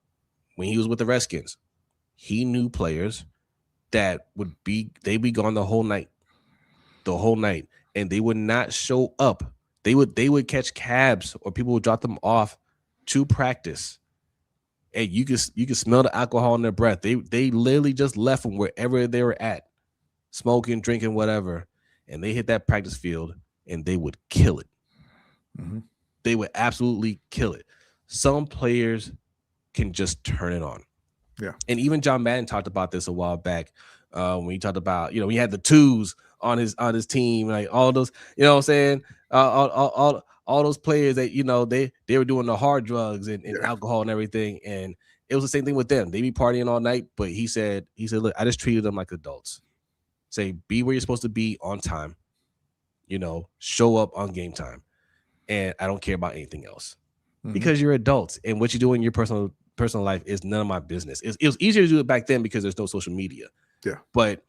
he was with the Redskins, he knew players that they'd be gone the whole night, and they would not show up. They would catch cabs, or people would drop them off to practice. And you could smell the alcohol in their breath. They literally just left from wherever they were at, smoking, drinking, whatever, and they hit that practice field and they would kill it. They would absolutely kill it. Some players can just turn it on. Yeah. And even John Madden talked about this a while back when he talked about, he had the twos on his team, like all those, you know what I'm saying? All those players that, they were doing the hard drugs and alcohol and everything. And it was the same thing with them. They be partying all night, but he said, look, I just treated them like adults. Say, be where you're supposed to be on time, show up on game time. And I don't care about anything else because you're adults, and what you do in your personal life is none of my business. It was easier to do it back then because there's no social media. Yeah. But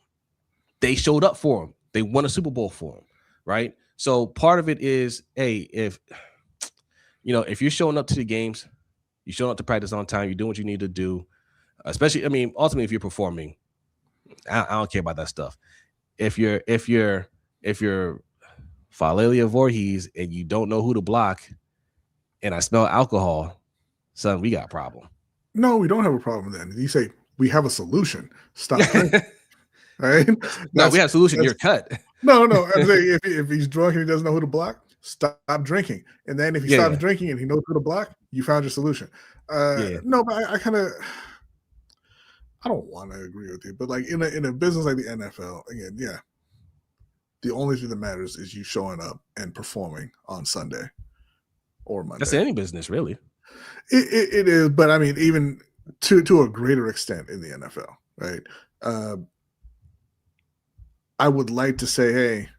they showed up for him. They won a Super Bowl for him. Right. So part of it is, hey, if you're showing up to the games, you're showing up to practice on time, you're doing what you need to do, especially, ultimately, if you're performing, I don't care about that stuff. If you're Valeria Voorhees and you don't know who to block, and I smell alcohol, son, we got a problem. No, we don't have a problem then. You say we have a solution. Stop drinking. Right? No, we have a solution. You're cut. No. I'm saying if he's drunk and he doesn't know who to block, stop drinking. And then if he stops drinking and he knows who to block, you found your solution. No, but I don't want to agree with you. But like in a business like the NFL, again, the only thing that matters is you showing up and performing on Sunday or Monday. That's any business, really. It is, but even to a greater extent in the NFL, right? I would like to say, hey,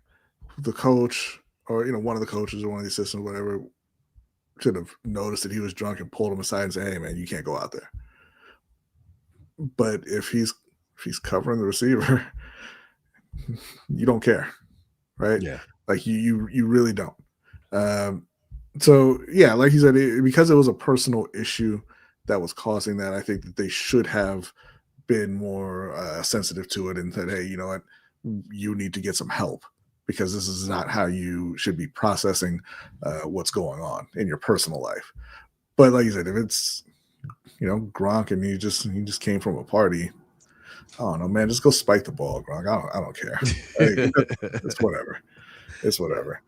the coach or one of the coaches or one of the assistants, whatever, should have noticed that he was drunk and pulled him aside and said, hey, man, you can't go out there. But if he's covering the receiver, you don't care. right? Yeah. Like you really don't. So yeah, like you said, because it was a personal issue that was causing that, I think that they should have been more sensitive to it and said, hey, you know what, you need to get some help because this is not how you should be processing what's going on in your personal life. But like you said, if it's, you know, Gronk and he just came from a party, I don't know, man, just go spike the ball, Gronk. I don't care. It's whatever. It's whatever.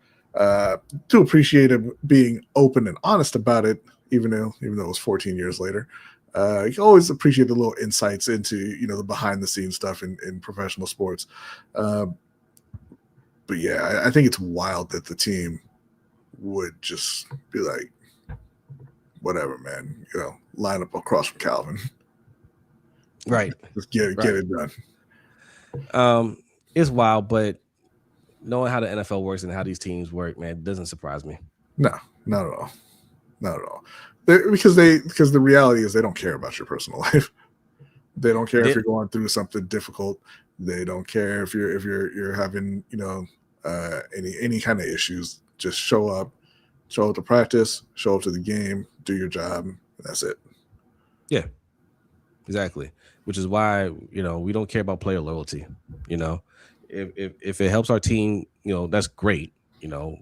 Do appreciate him being open and honest about it, even though it was 14 years later. You can always appreciate the little insights into, you know, the behind the scenes stuff in professional sports. But yeah, I think it's wild that the team would just be like, whatever, man, you know, line up across from Calvin. Right. Just get it done. It's wild, but knowing how the NFL works and how these teams work, man, it doesn't surprise me. No, not at all. Not at all. Because the reality is they don't care about your personal life. They don't care if you're going through something difficult. They don't care if you're having, you know, any kind of issues. Just show up to practice, show up to the game, do your job. And that's it. Yeah, exactly. Which is why, you know, we don't care about player loyalty. You know, if it helps our team, you know, that's great. You know,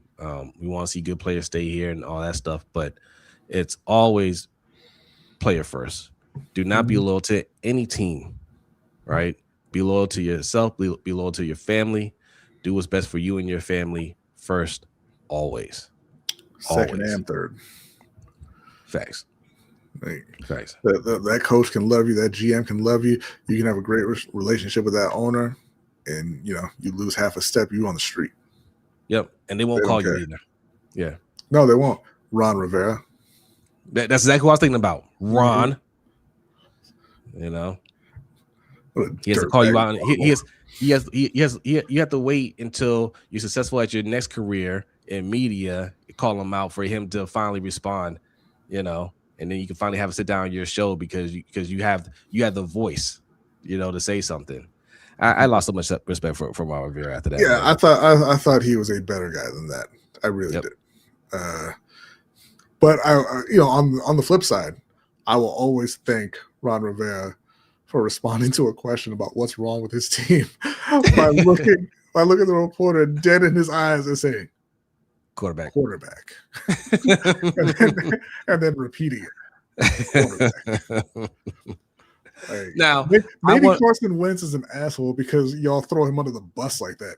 we want to see good players stay here and all that stuff, but it's always player first. Do not be loyal to any team, right? Be loyal to yourself, be loyal to your family. Do what's best for you and your family first, always. Second and third. Facts. Facts. That coach can love you. That GM can love you. You can have a great relationship with that owner, and you know you lose half a step, you on the street. Yep, and they won't call you either. Yeah. No, they won't. Ron Rivera. That's exactly what I was thinking about. Ron. You know, he has to call you out. You have to wait until you're successful at your next career in media, call him out for him to finally respond. You know, and then you can finally have a sit down on your show because you have the voice, you know, to say something. I lost so much respect for Ron Rivera after that. Yeah, man. I thought he was a better guy than that. I really did. But I you know, on the flip side, I will always thank Ron Rivera for responding to a question about what's wrong with his team by looking the reporter dead in his eyes and saying, quarterback. and then repeating it. Like, now, maybe Carson Wentz is an asshole because y'all throw him under the bus like that.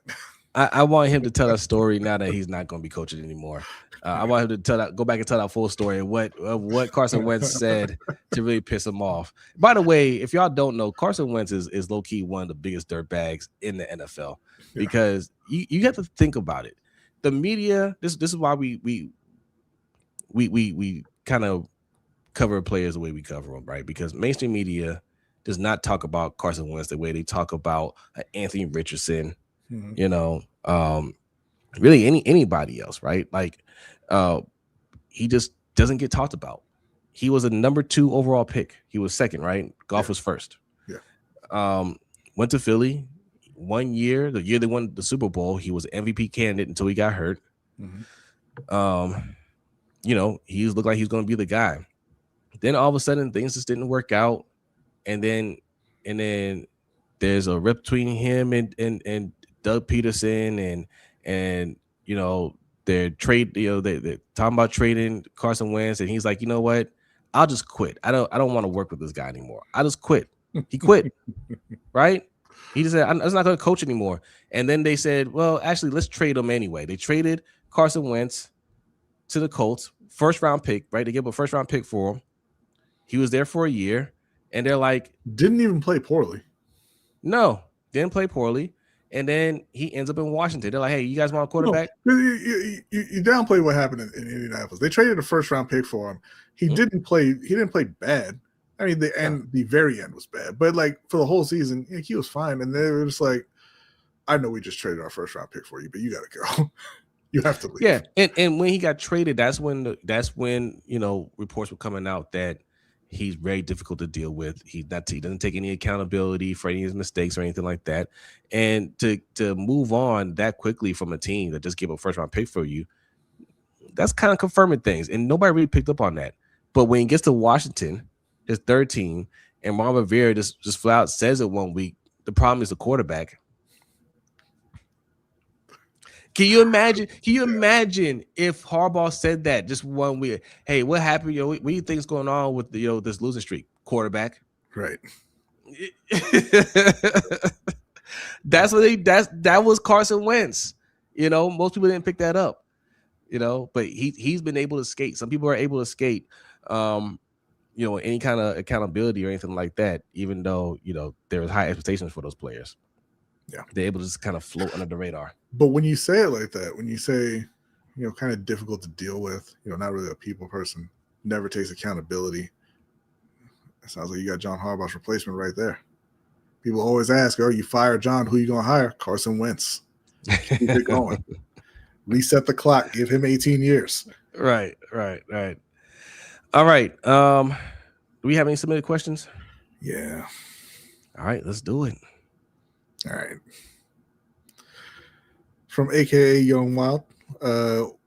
I want him to tell that story now that he's not going to be coaching anymore. I want him to go back and tell that full story of what Carson Wentz said to really piss him off. By the way, if y'all don't know, Carson Wentz is low key one of the biggest dirtbags in the NFL because you have to think about it. The media, this is why we kind of cover players the way we cover them, right? Because mainstream media does not talk about Carson Wentz the way they talk about Anthony Richardson, you know, really anybody else, right? Like, he just doesn't get talked about. He was a number 2 overall pick. He was second, right? Goff was first. Yeah. Went to Philly 1 year. The year they won the Super Bowl, he was MVP candidate until he got hurt. You know, he looked like he was going to be the guy. Then all of a sudden, things just didn't work out, and then there's a rip between him and Doug Peterson, and you know. They're talking about trading Carson Wentz, and he's like, you know what? I'll just quit. I don't want to work with this guy anymore. I just quit. He quit, right? He just said, I'm just not going to coach anymore. And then they said, well, actually, let's trade him anyway. They traded Carson Wentz to the Colts, first round pick, right? They gave a first round pick for him. He was there for a year, and they're like, didn't even play poorly. No, didn't play poorly. And then he ends up in Washington. They're like, hey, you guys want a quarterback? No, you downplay what happened in Indianapolis. They traded a first round pick for him. He didn't play bad. I mean, the very end was bad. But like for the whole season, he was fine. And they were just like, I know we just traded our first round pick for you, but you gotta go. You have to leave. Yeah. And when he got traded, that's when you know, reports were coming out that He's very difficult to deal with. He doesn't take any accountability for any of his mistakes or anything like that. And to move on that quickly from a team that just gave a first round pick for you, that's kind of confirming things. And nobody really picked up on that. But when he gets to Washington, his third team, and Ron Rivera just flat out says it one week, the problem is the quarterback. Can you imagine if Harbaugh said that just 1 week? Hey, what happened? What do you think's going on with this losing streak? Quarterback. Right. That was Carson Wentz. Most people didn't pick that up. But he's been able to skate. Some people are able to skate. Any kind of accountability or anything like that, even though there's high expectations for those players. Yeah, they're able to just kind of float under the radar. But when you say it like that, when you say, kind of difficult to deal with, not really a people person, never takes accountability, it sounds like you got John Harbaugh's replacement right there. People always ask, oh, you fire John, who you going to hire? Carson Wentz. Keep it going. Reset the clock. Give him 18 years. Right. All right. Do we have any submitted questions? Yeah. All right, let's do it. All right. From AKA Young Wild,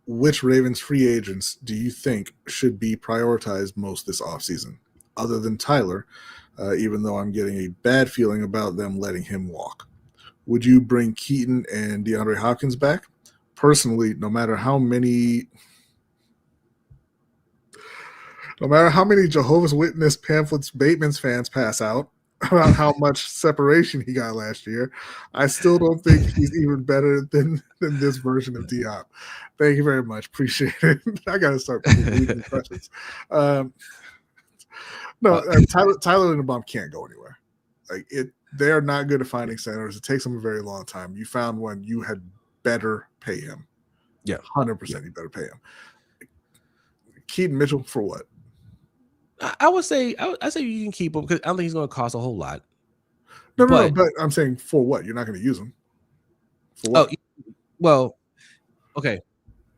which Ravens free agents do you think should be prioritized most this offseason, other than Tyler, even though I'm getting a bad feeling about them letting him walk? Would you bring Keaton and DeAndre Hopkins back? Personally, no matter how many Jehovah's Witness pamphlets Bateman's fans pass out about how much separation he got last year, I still don't think he's even better than this version of Diop. Thank you very much. Appreciate it. I got to start reading questions. Tyler Linderbaum can't go anywhere. They are not good at finding centers. It takes them a very long time. You found one. You had better pay him. Yeah, 100%. You better pay him. Keaton Mitchell for what? I would say you can keep him because I don't think he's going to cost a whole lot. No, but I'm saying for what? You're not going to use him. For what? Oh, well, okay.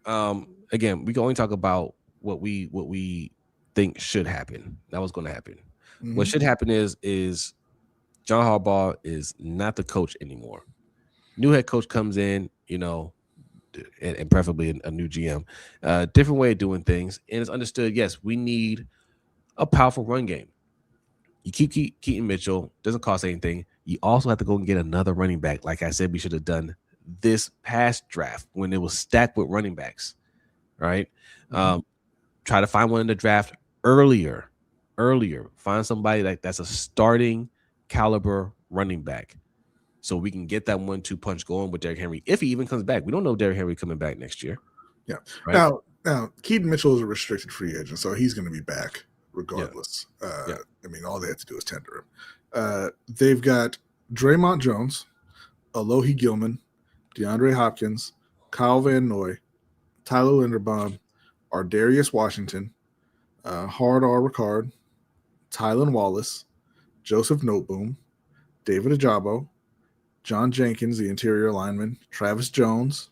Again, we can only talk about what we think should happen. That was going to happen. Mm-hmm. What should happen is John Harbaugh is not the coach anymore. New head coach comes in, and preferably a new GM. Different way of doing things, and it's understood. Yes, we need a powerful run game. You keep Keaton Mitchell, doesn't cost anything. You also have to go and get another running back. Like I said, we should have done this past draft when it was stacked with running backs, right? Mm-hmm. Try to find one in the draft earlier. Find somebody that's a starting caliber running back so we can get that 1-2 punch going with Derrick Henry if he even comes back. We don't know Derrick Henry coming back next year. Yeah. Right? Now Keaton Mitchell is a restricted free agent, so he's going to be back regardless. Yeah. I mean, all they have to do is tender him. They've got Draymond Jones, Alohi Gilman, DeAndre Hopkins, Kyle Van Noy, Tyler Linderbaum, Ardarius Washington, Hard R. Ricard, Tylan Wallace, Joseph Noteboom, David Ajabo, John Jenkins, the interior lineman, Travis Jones,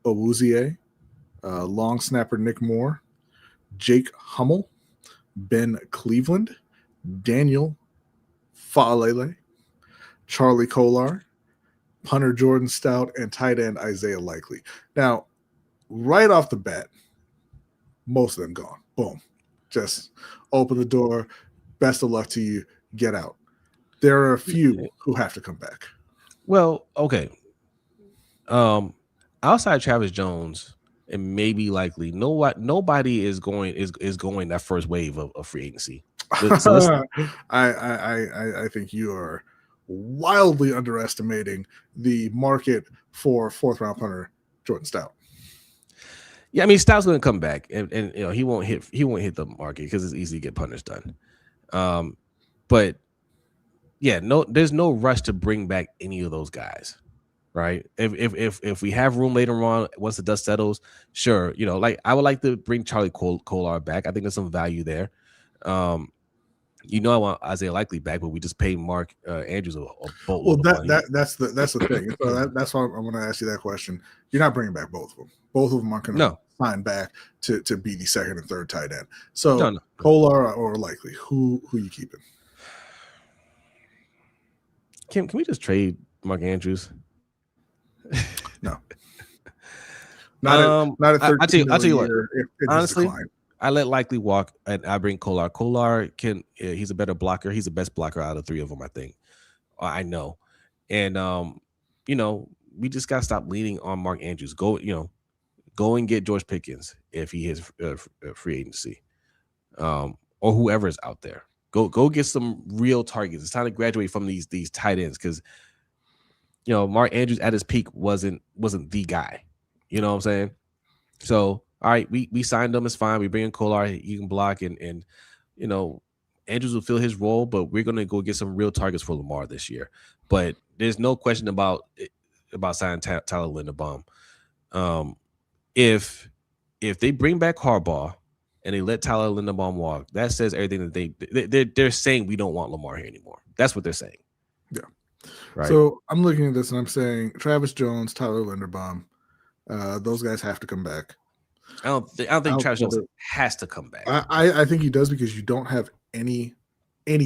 Owuzie, long snapper Nick Moore, Jake Hummel, Ben Cleveland, Daniel Faalele, Charlie Kolar, punter Jordan Stout, and tight end Isaiah Likely. Now, right off the bat, most of them gone. Boom. Just open the door. Best of luck to you. Get out. There are a few who have to come back. Well, okay. Outside Travis Jones and maybe Likely, nobody is going that first wave of free agency. So I think you are wildly underestimating the market for fourth round punter Jordan Stout. Yeah, I mean Stout's going to come back, and he won't hit the market because it's easy to get punters done. But yeah, there's no rush to bring back any of those guys, right? If we have room later on, once the dust settles, sure. Like I would like to bring Charlie Kolar back. I think there's some value there. I want Isaiah Likely back, but we just paid Mark Andrews a boatload of money. That's the thing. So that's why I'm going to ask you that question. You're not bringing back both of them. Both of them aren't going to signed back to be the second and third tight end. So Kolar or Likely, who you keeping? Can we just trade Mark Andrews? No. Not at 13 I'll tell you what. Honestly, I let Likely walk and I bring Kolar. Kolar he's a better blocker. He's the best blocker out of 3 of them, I think. I know. And we just gotta stop leaning on Mark Andrews. Go and get George Pickens if he hits free agency. Or whoever is out there. Go get some real targets. It's time to graduate from these tight ends because Mark Andrews at his peak wasn't the guy. You know what I'm saying? So, all right, we signed him. It's fine. We bring in Kolar. He can block, and Andrews will fill his role, but we're going to go get some real targets for Lamar this year. But there's no question about signing Tyler Linderbaum. If they bring back Harbaugh and they let Tyler Linderbaum walk, that says everything that they're saying we don't want Lamar here anymore. That's what they're saying. Yeah. Right. So I'm looking at this and I'm saying Travis Jones, Tyler Linderbaum, those guys have to come back. I don't think Travis Jones has to come back. I think he does because you don't have any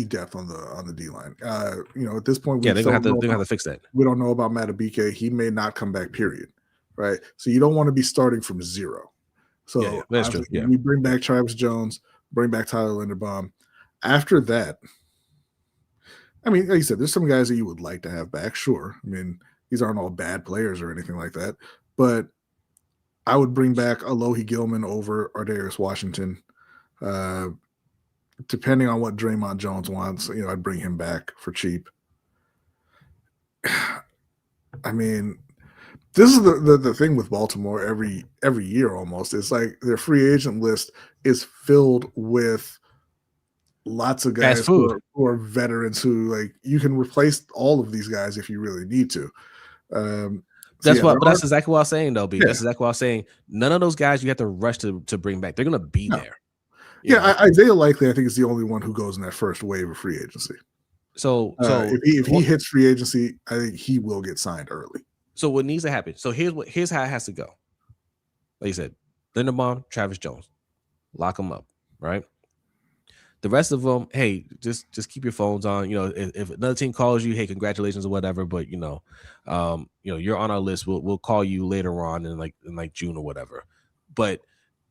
depth on the D line. At this point, they're gonna have to fix that. We don't know about Matabike. He may not come back. Period. Right. So you don't want to be starting from zero. So that's true. Yeah. We bring back Travis Jones, bring back Tyler Linderbaum. After that, I mean, like you said, there's some guys that you would like to have back. Sure. I mean, these aren't all bad players or anything like that. But I would bring back Alohi Gilman over Ardarius Washington. Depending on what Draymond Jones wants, I'd bring him back for cheap. I mean, this is the thing with Baltimore every year almost. It's like their free agent list is filled with lots of guys who are veterans who, like, you can replace all of these guys if you really need to. That's exactly what I was saying, though, B. Yeah. That's exactly what I was saying. None of those guys you have to rush to bring back. They're going to be there. Isaiah Likely, I think, is the only one who goes in that first wave of free agency. So if he hits free agency, I think he will get signed early. So what needs to happen? So here's how it has to go. Like you said, Linderbaum, Travis Jones, lock them up, right? The rest of them, hey, just keep your phones on. If another team calls you, hey, congratulations or whatever. But you're on our list. We'll call you later on in like June or whatever. But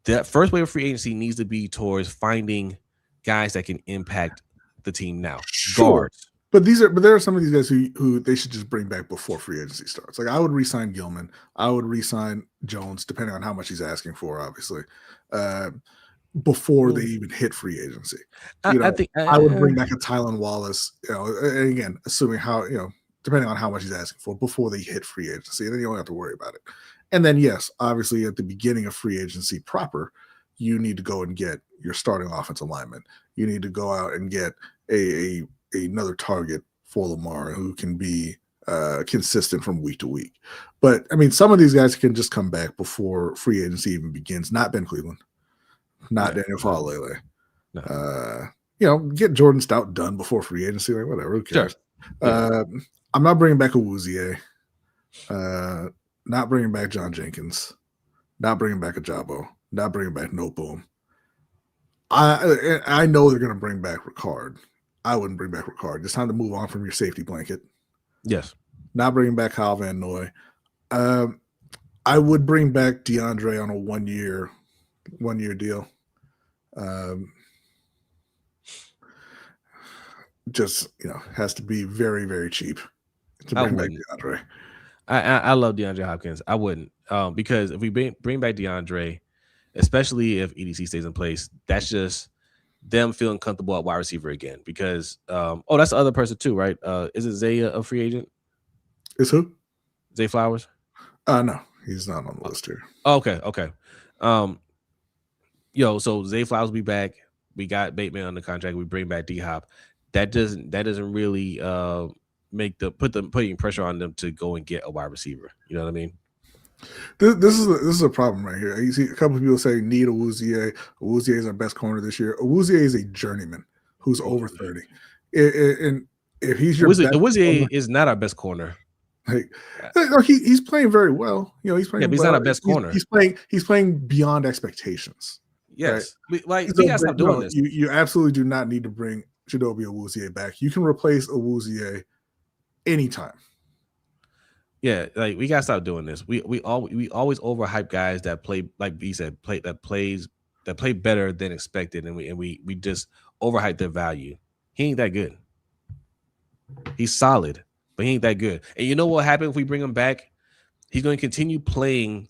that first wave of free agency needs to be towards finding guys that can impact the team now. Sure. Guards. But there are some of these guys who they should just bring back before free agency starts. Like, I would re-sign Gilman. I would re-sign Jones, depending on how much he's asking for, obviously. Before they even hit free agency. I think I would bring back a Tylan Wallace, and again, assuming depending on how much he's asking for before they hit free agency, and then you don't have to worry about it. And then, yes, obviously at the beginning of free agency proper, you need to go and get your starting offensive lineman. You need to go out and get another target for Lamar who can be consistent from week to week. But I mean, some of these guys can just come back before free agency even begins. Not Ben Cleveland. Not Daniel Falele. No. Get Jordan Stout done before free agency, like whatever. Who cares? Sure. I'm not bringing back Awuzie. Not bringing back John Jenkins. Not bringing back Ajabo. Not bringing back No Boom. I know they're going to bring back Ricard. I wouldn't bring back Ricard. It's time to move on from your safety blanket. Yes. Not bringing back Kyle Van Noy. I would bring back DeAndre on a one-year deal. Just has to be very, very cheap to bring back DeAndre. I love DeAndre Hopkins. I wouldn't, because if we bring back DeAndre, especially if EDC stays in place, that's just them feeling comfortable at wide receiver again. Because that's the other person too, right? Isn't Zay a free agent? Is who? Zay Flowers? No, he's not on the list here. Okay. So Zay Flowers will be back. We got Bateman on the contract. We bring back D-Hop. That doesn't really putting pressure on them to go and get a wide receiver. You know what I mean? This is a problem right here. You see a couple of people saying need Awuzie. Awuzie is our best corner this year. Awuzie is a journeyman who's over 30. And if he's your Awuzie is not our best corner. Like, he's playing very well. You know, he's playing. Yeah, but he's well. not our best corner. He's playing beyond expectations. Yes, right? we gotta stop doing this. You absolutely do not need to bring Chidobe Awuzie back. You can replace Awuzie anytime. Yeah, like we gotta stop doing this. We always overhype guys that play, like B said, play better than expected, and we just overhype their value. He ain't that good. He's solid, but he ain't that good. And you know what happened if we bring him back? He's going to continue playing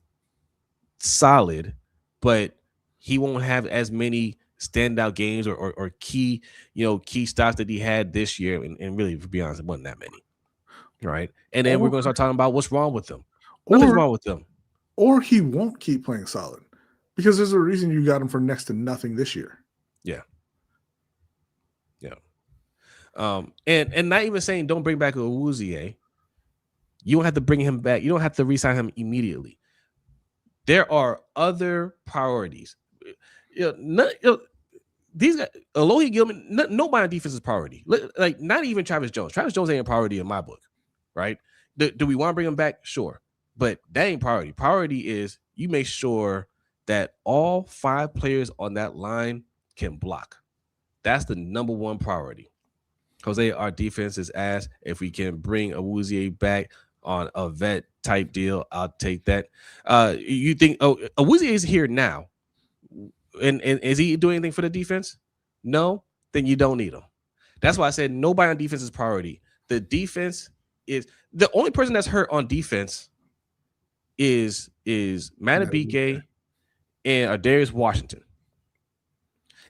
solid, but he won't have as many standout games or key stops that he had this year. And really, to be honest, it wasn't that many. Right. And then we're going to start talking about what's wrong with them. Nothing's wrong with them. Or he won't keep playing solid because there's a reason you got him for next to nothing this year. Yeah. Yeah. And not even saying don't bring back Awuzie. You don't have to bring him back. You don't have to re-sign him immediately. There are other priorities. These guys, Alohi Gilman, nobody on defense is priority. Like not even Travis Jones. Travis Jones ain't a priority in my book, right? Do we want to bring him back? Sure, but that ain't priority. Priority is you make sure that all 5 players on that line can block. That's the number one priority. Jose, our defense is ass. If we can bring Awuzie back on a vet type deal, I'll take that. You think Awuzie is here now? And is he doing anything for the defense? No, then you don't need him. That's why I said nobody on defense is priority. The defense is the only person that's hurt on defense is Matabike and Darius Washington.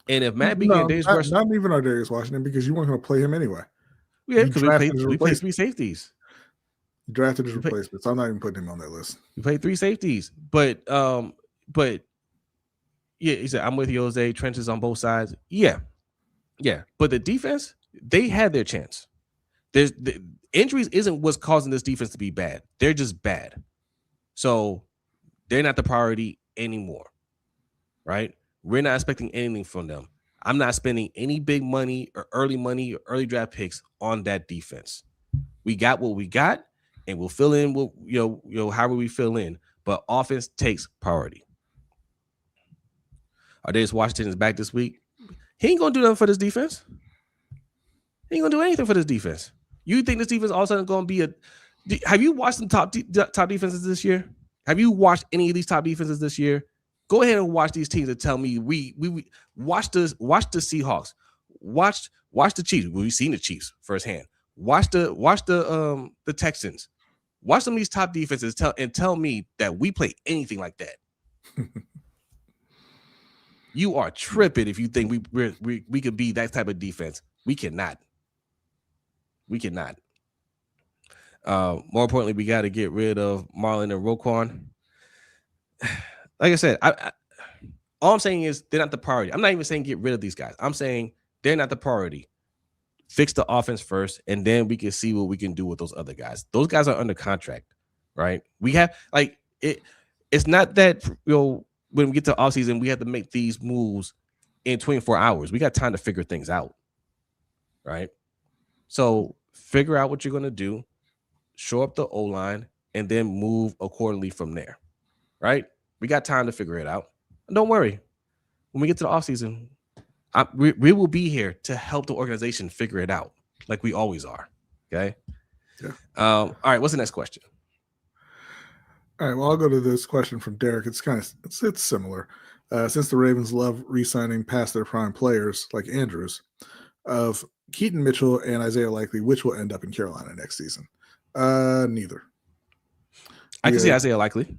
And if Matabike and Darius Washington, not even Darius Washington, because you weren't going to play him anyway. Yeah, because we played 3 safeties. You drafted his replacement, so I'm not even putting him on that list. We played 3 safeties, but yeah, he said, I'm with you, Jose. Trenches on both sides. Yeah. But the defense, they had their chance. The injuries isn't what's causing this defense to be bad. They're just bad. So they're not the priority anymore. Right? We're not expecting anything from them. I'm not spending any big money or early draft picks on that defense. We got what we got, and we'll fill in with however we fill in. But offense takes priority. Darius Washington is back this week. He ain't gonna do nothing for this defense. He ain't gonna do anything for this defense. You think this defense all of a sudden gonna be have you watched some top defenses this year? Have you watched any of these top defenses this year? Go ahead and watch these teams and tell me we watch the Seahawks, watch the Chiefs. We've seen the Chiefs firsthand. Watch the Texans. Watch some of these top defenses and tell me that we play anything like that. You are tripping if you think we could be that type of defense. We cannot. More importantly, we got to get rid of Marlon and Roquan. Like I said, all I'm saying is they're not the priority. I'm not even saying get rid of these guys. I'm saying they're not the priority. Fix the offense first, and then we can see what we can do with those other guys. Those guys are under contract, right? We have it's not that when we get to offseason, we have to make these moves in 24 hours. We got time to figure things out, right? So figure out what you're going to do, show up the O-line, and then move accordingly from there, right? We got time to figure it out. And don't worry. When we get to the offseason, we will be here to help the organization figure it out like we always are, okay? Yeah. All right, what's the next question? All right, well, I'll go to this question from Derek. It's similar. Since the Ravens love re-signing past their prime players like Andrews, of Keaton Mitchell and Isaiah Likely, which will end up in Carolina next season? Neither. I can see Isaiah Likely.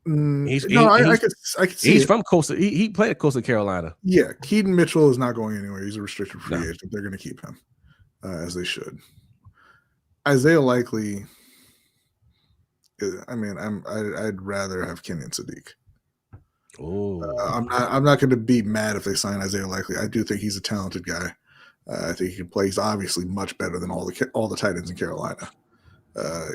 I could see he's from Coastal. He played at Coastal Carolina. Yeah, Keaton Mitchell is not going anywhere. He's a restricted free agent. They're going to keep him, as they should. Isaiah Likely. I'd rather have Kenyon Sadiq. I'm not going to be mad if they sign Isaiah Likely. I do think he's a talented guy. I think he can play. He's obviously much better than all the tight ends in Carolina,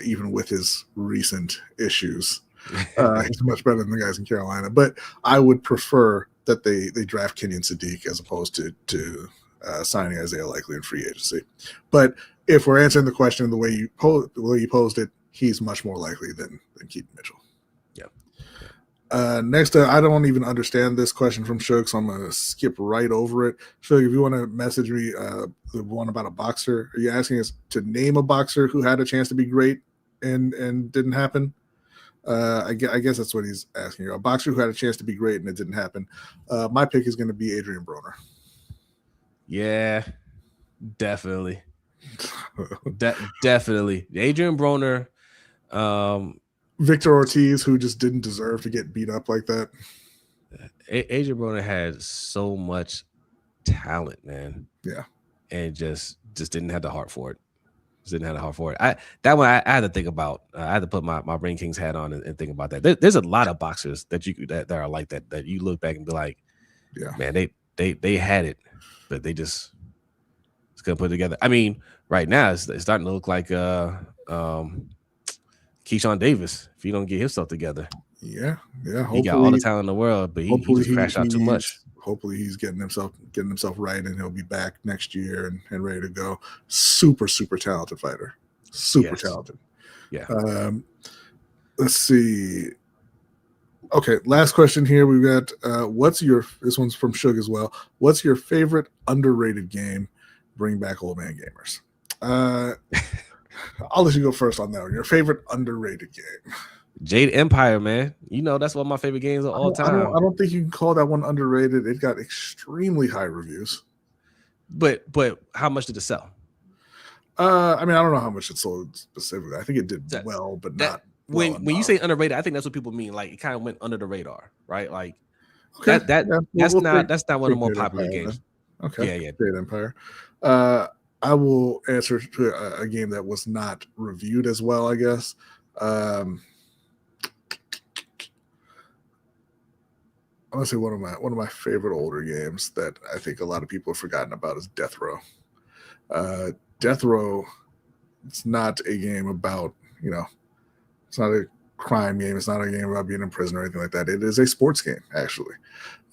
even with his recent issues. He's much better than the guys in Carolina. But I would prefer that they draft Kenyon Sadiq as opposed to signing Isaiah Likely in free agency. But if we're answering the question the way you posed it, he's much more likely than Keaton Mitchell. Yeah. Next, I don't even understand this question from Shug, so I'm going to skip right over it. Shug, if you want to message me the one about a boxer, are you asking us to name a boxer who had a chance to be great and didn't happen? I guess that's what he's asking you. A boxer who had a chance to be great and it didn't happen. My pick is going to be Adrian Broner. Yeah, definitely. Definitely. Adrian Broner. Victor Ortiz, who just didn't deserve to get beat up like that. Adrian Broner had so much talent, man. Yeah. And just didn't have the heart for it. Didn't have the heart for it. I had to think about. I had to put my Ring Kings hat on and think about that. There's a lot of boxers that are like that you look back and be like, yeah, man, they had it, but they just couldn't put it together. I mean, right now it's starting to look like Keyshawn Davis if he don't get himself together. Yeah. He got all the talent in the world, but he just crashed out too much. Hopefully he's getting himself right, and he'll be back next year and ready to go. Super talented fighter. Super talented. Yeah. Let's see. Okay, last question here. We've got this one's from Shug as well. What's your favorite underrated game? Bring back old man gamers. I'll let you go first on that one. Your favorite underrated game. Jade Empire, man. You know, that's one of my favorite games of all time. I don't think you can call that one underrated. It got extremely high reviews. But how much did it sell? I mean, I don't know how much it sold specifically. I think it did well, but not well when you say underrated, I think that's what people mean. Like, it kind of went under the radar, right? Like, okay. That's not one of the more popular games. Then. Okay. Yeah. Jade Empire. I will answer to a game that was not reviewed as well, I guess. I want to say one of my favorite older games that I think a lot of people have forgotten about is Death Row. Death Row, it's not a game about, it's not a crime game. It's not a game about being in prison or anything like that. It is a sports game, actually.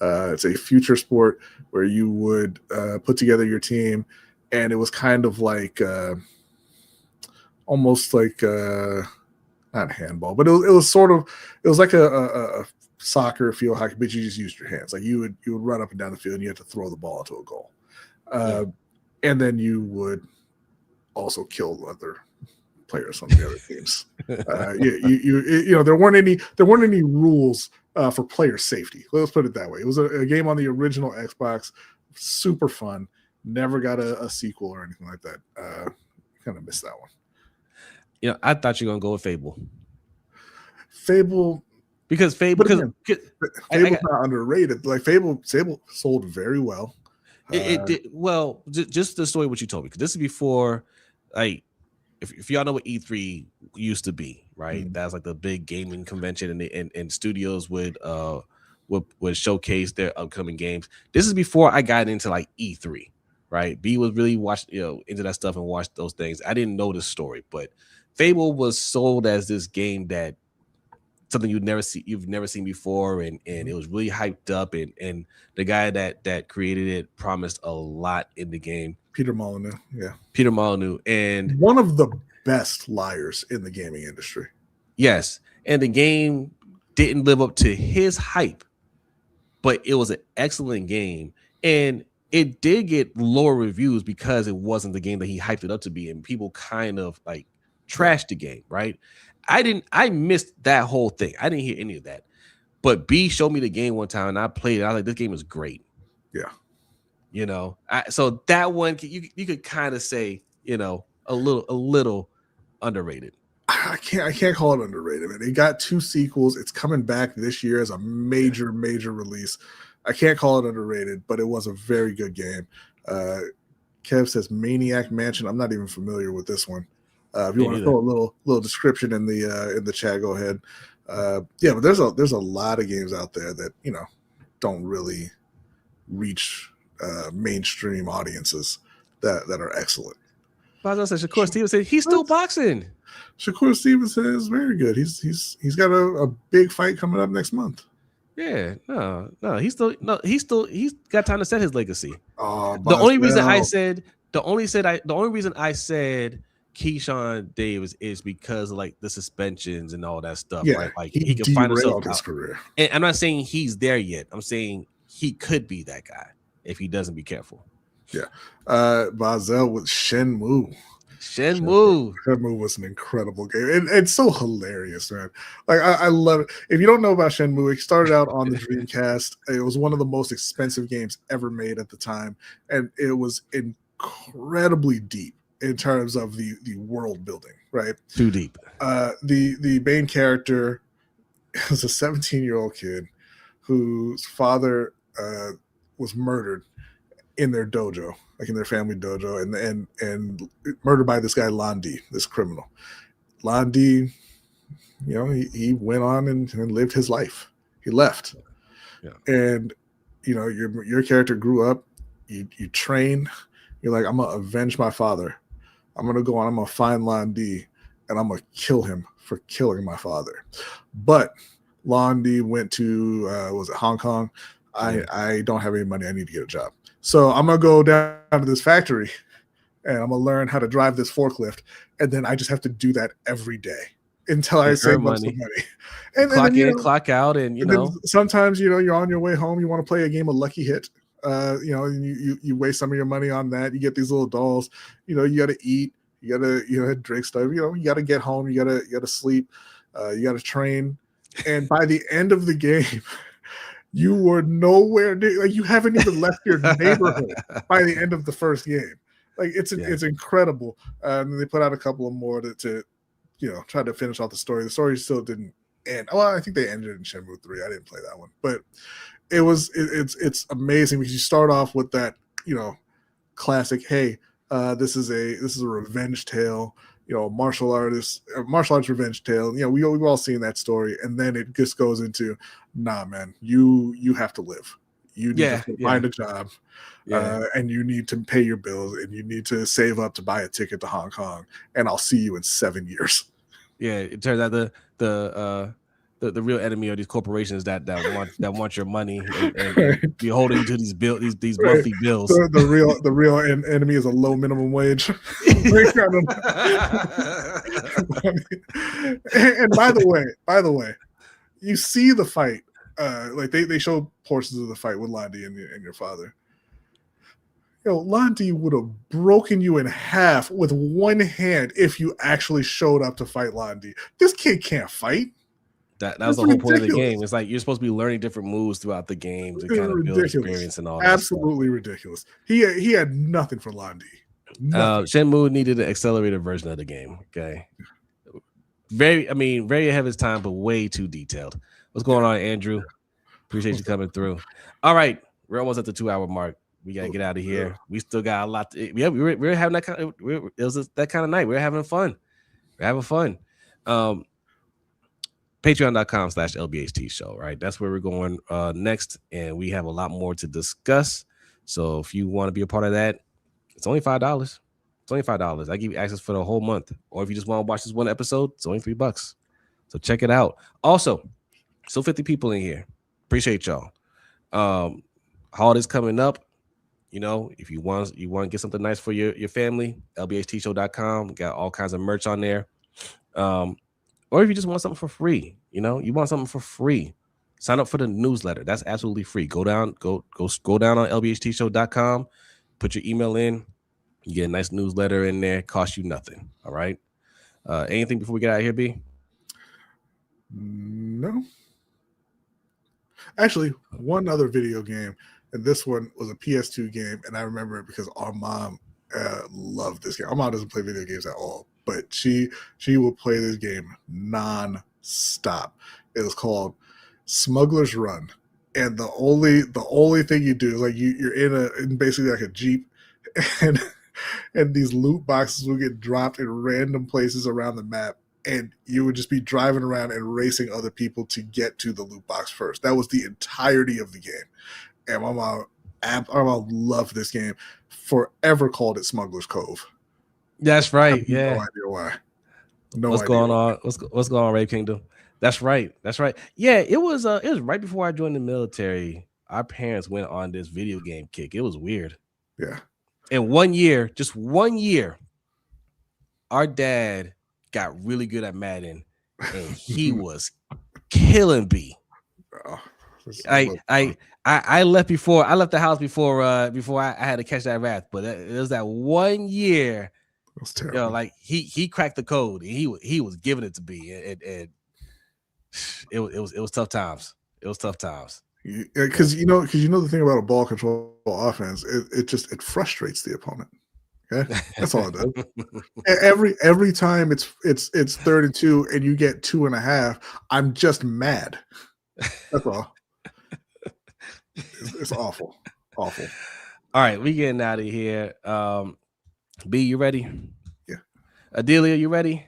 It's a future sport where you would put together your team, and it was kind of like almost like not handball, but it was like a soccer, field hockey, but you just used your hands. Like you would run up and down the field and you had to throw the ball into a goal. And then you would also kill other players on the other teams. There weren't any rules for player safety. Let's put it that way. It was a game on the original Xbox, super fun. Never got a sequel or anything like that. Kind of missed that one. I thought you were gonna go with Fable. Because Fable's not underrated. Like Fable sold very well. It did well. Just the story what you told me, because this is before, like, if y'all know what E3 used to be, right? Mm-hmm. That's like the big gaming convention, and studios would showcase their upcoming games. This is before I got into like E3, right? B was really into that stuff and watched those things. I didn't know this story, but Fable was sold as this game that something you've never seen before, and it was really hyped up, and the guy that created it promised a lot in the game. Peter Molyneux, and one of the best liars in the gaming industry. Yes, and the game didn't live up to his hype, but it was an excellent game, and it did get lower reviews because it wasn't the game that he hyped it up to be, and people kind of like trashed the game, right? I missed that whole thing. I didn't hear any of that. But B showed me the game one time and I played it. I was like, this game is great. Yeah. So that one you could kind of say, a little underrated. I can't call it underrated, man. It got 2 sequels. It's coming back this year as a major release. I can't call it underrated, but it was a very good game. Kev says Maniac Mansion. I'm not even familiar with this one. If you want to throw a little description in the chat, go ahead. But there's a lot of games out there that don't really reach mainstream audiences that are excellent. But I was gonna say Shakur Stevens said he's still boxing. Shakur Stevens says very good. He's got a big fight coming up next month. Yeah, no, he's got time to set his legacy. Oh, the only reason I said Keyshawn Davis is because of like the suspensions and all that stuff, Yeah, right? Like he can find himself derailed his out. career. And I'm not saying he's there yet. I'm saying he could be that guy if he doesn't be careful. Yeah. Bazel with Shenmue. Shenmue was an incredible game. And it's so hilarious, man. Like I love it. If you don't know about Shenmue, it started out on the Dreamcast. It was one of the most expensive games ever made at the time, and it was incredibly deep in terms of the world building, right? Too deep. The main character was a 17-year-old kid whose father was murdered in their dojo, like in their family dojo, and murdered by this guy Landi, this criminal. Landi, he went on and lived his life. He left, and your character grew up. You train. You're like, I'm gonna avenge my father. I'm gonna go on. I'm gonna find Landi, and I'm gonna kill him for killing my father. But Landi went to was it Hong Kong? I don't have any money. I need to get a job. So I'm going to go down to this factory and I'm going to learn how to drive this forklift. And then I just have to do that every day until I save up some money. And clock in, clock out. And, sometimes, you're on your way home. You want to play a game of Lucky Hit. And you waste some of your money on that. You get these little dolls. You got to eat. You got to drink stuff. You got to get home. You got to sleep. You got to train. And by the end of the game, you were nowhere near, like you haven't even left your neighborhood by the end of the first game. Like it's incredible. And they put out a couple of more to try to finish off the story. The story still didn't end. Well, I think they ended it in Shenmue 3. I didn't play that one, but it's amazing because you start off with that classic. Hey, this is a revenge tale. Martial arts revenge tale. We've all seen that story, and then it just goes into, nah, man, you have to live. You need to find a job, and you need to pay your bills, and you need to save up to buy a ticket to Hong Kong, and I'll see you in 7 years. Yeah, it turns out the real enemy are these corporations that want your money and be holding you to these monthly bills. The real enemy is a low minimum wage. And by the way, you see the fight. Like they show portions of the fight with Landi and your father. Landi would have broken you in half with one hand if you actually showed up to fight Landi. This kid can't fight. That was the whole point of the game. It's like you're supposed to be learning different moves throughout the game to kind of build experience and all that. Absolutely ridiculous. He had nothing for Landi. Shenmue needed an accelerated version of the game. Okay, very ahead of his time, but way too detailed. What's going on, Andrew? Appreciate you coming through. All right, we're almost at the 2-hour mark. We gotta get out of here. Yeah. We still got a lot. We're having that kind of. It was that kind of night. We're having fun. Patreon.com/LBHT Show, right? That's where we're going next, and we have a lot more to discuss. So if you want to be a part of that, it's only $5. It's only $5. I give you access for the whole month. Or if you just want to watch this one episode, it's only $3. So check it out. Also, still 50 people in here. Appreciate y'all. Holidays coming up. If you want to get something nice for your family, LBHTShow.com. Got all kinds of merch on there. Or if you just want something for free, you want something for free, sign up for the newsletter. That's absolutely free. Go scroll down on LBHTShow.com, put your email in, you get a nice newsletter in there, costs you nothing. All right. Anything before we get out of here, B? No. Actually, one other video game, and this one was a PS2 game, and I remember it because our mom loved this game. Our mom doesn't play video games at all, but she will play this game non-stop. It was called Smuggler's Run, and the only thing you do is like you're in basically like a Jeep, and these loot boxes will get dropped in random places around the map, and you would just be driving around and racing other people to get to the loot box first. That was the entirety of the game, and my mom loved this game. Forever called it Smuggler's Cove. That's right. Yeah. No idea why. What's going on? What's going on, Rape Kingdom? That's right. Yeah, it was right before I joined the military. Our parents went on this video game kick. It was weird. Yeah. In just 1 year, our dad got really good at Madden, and he was killing B. Oh, I left the house before I had to catch that wrath, but it was that 1 year. That was terrible. Like he cracked the code. And he was giving it to B, and it was tough times. It was tough times. Because you know the thing about a ball control offense, it frustrates the opponent. Okay, that's all it does. Every time it's 3rd and 2 and you get 2.5, I'm just mad. That's all. It's awful. All right, we getting out of here. B, you ready? Yeah. Adelia, you ready?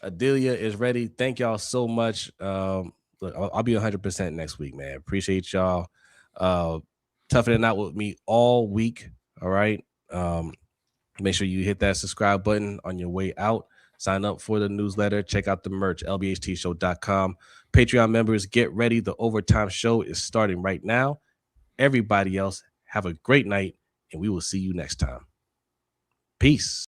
Adelia is ready. Thank y'all so much. Look, I'll be 100% next week, man. Appreciate y'all toughing it out with me all week. All right. Make sure you hit that subscribe button on your way out. Sign up for the newsletter. Check out the merch, LBHTShow.com. Patreon members, get ready. The Overtime Show is starting right now. Everybody else, have a great night, and we will see you next time. Peace.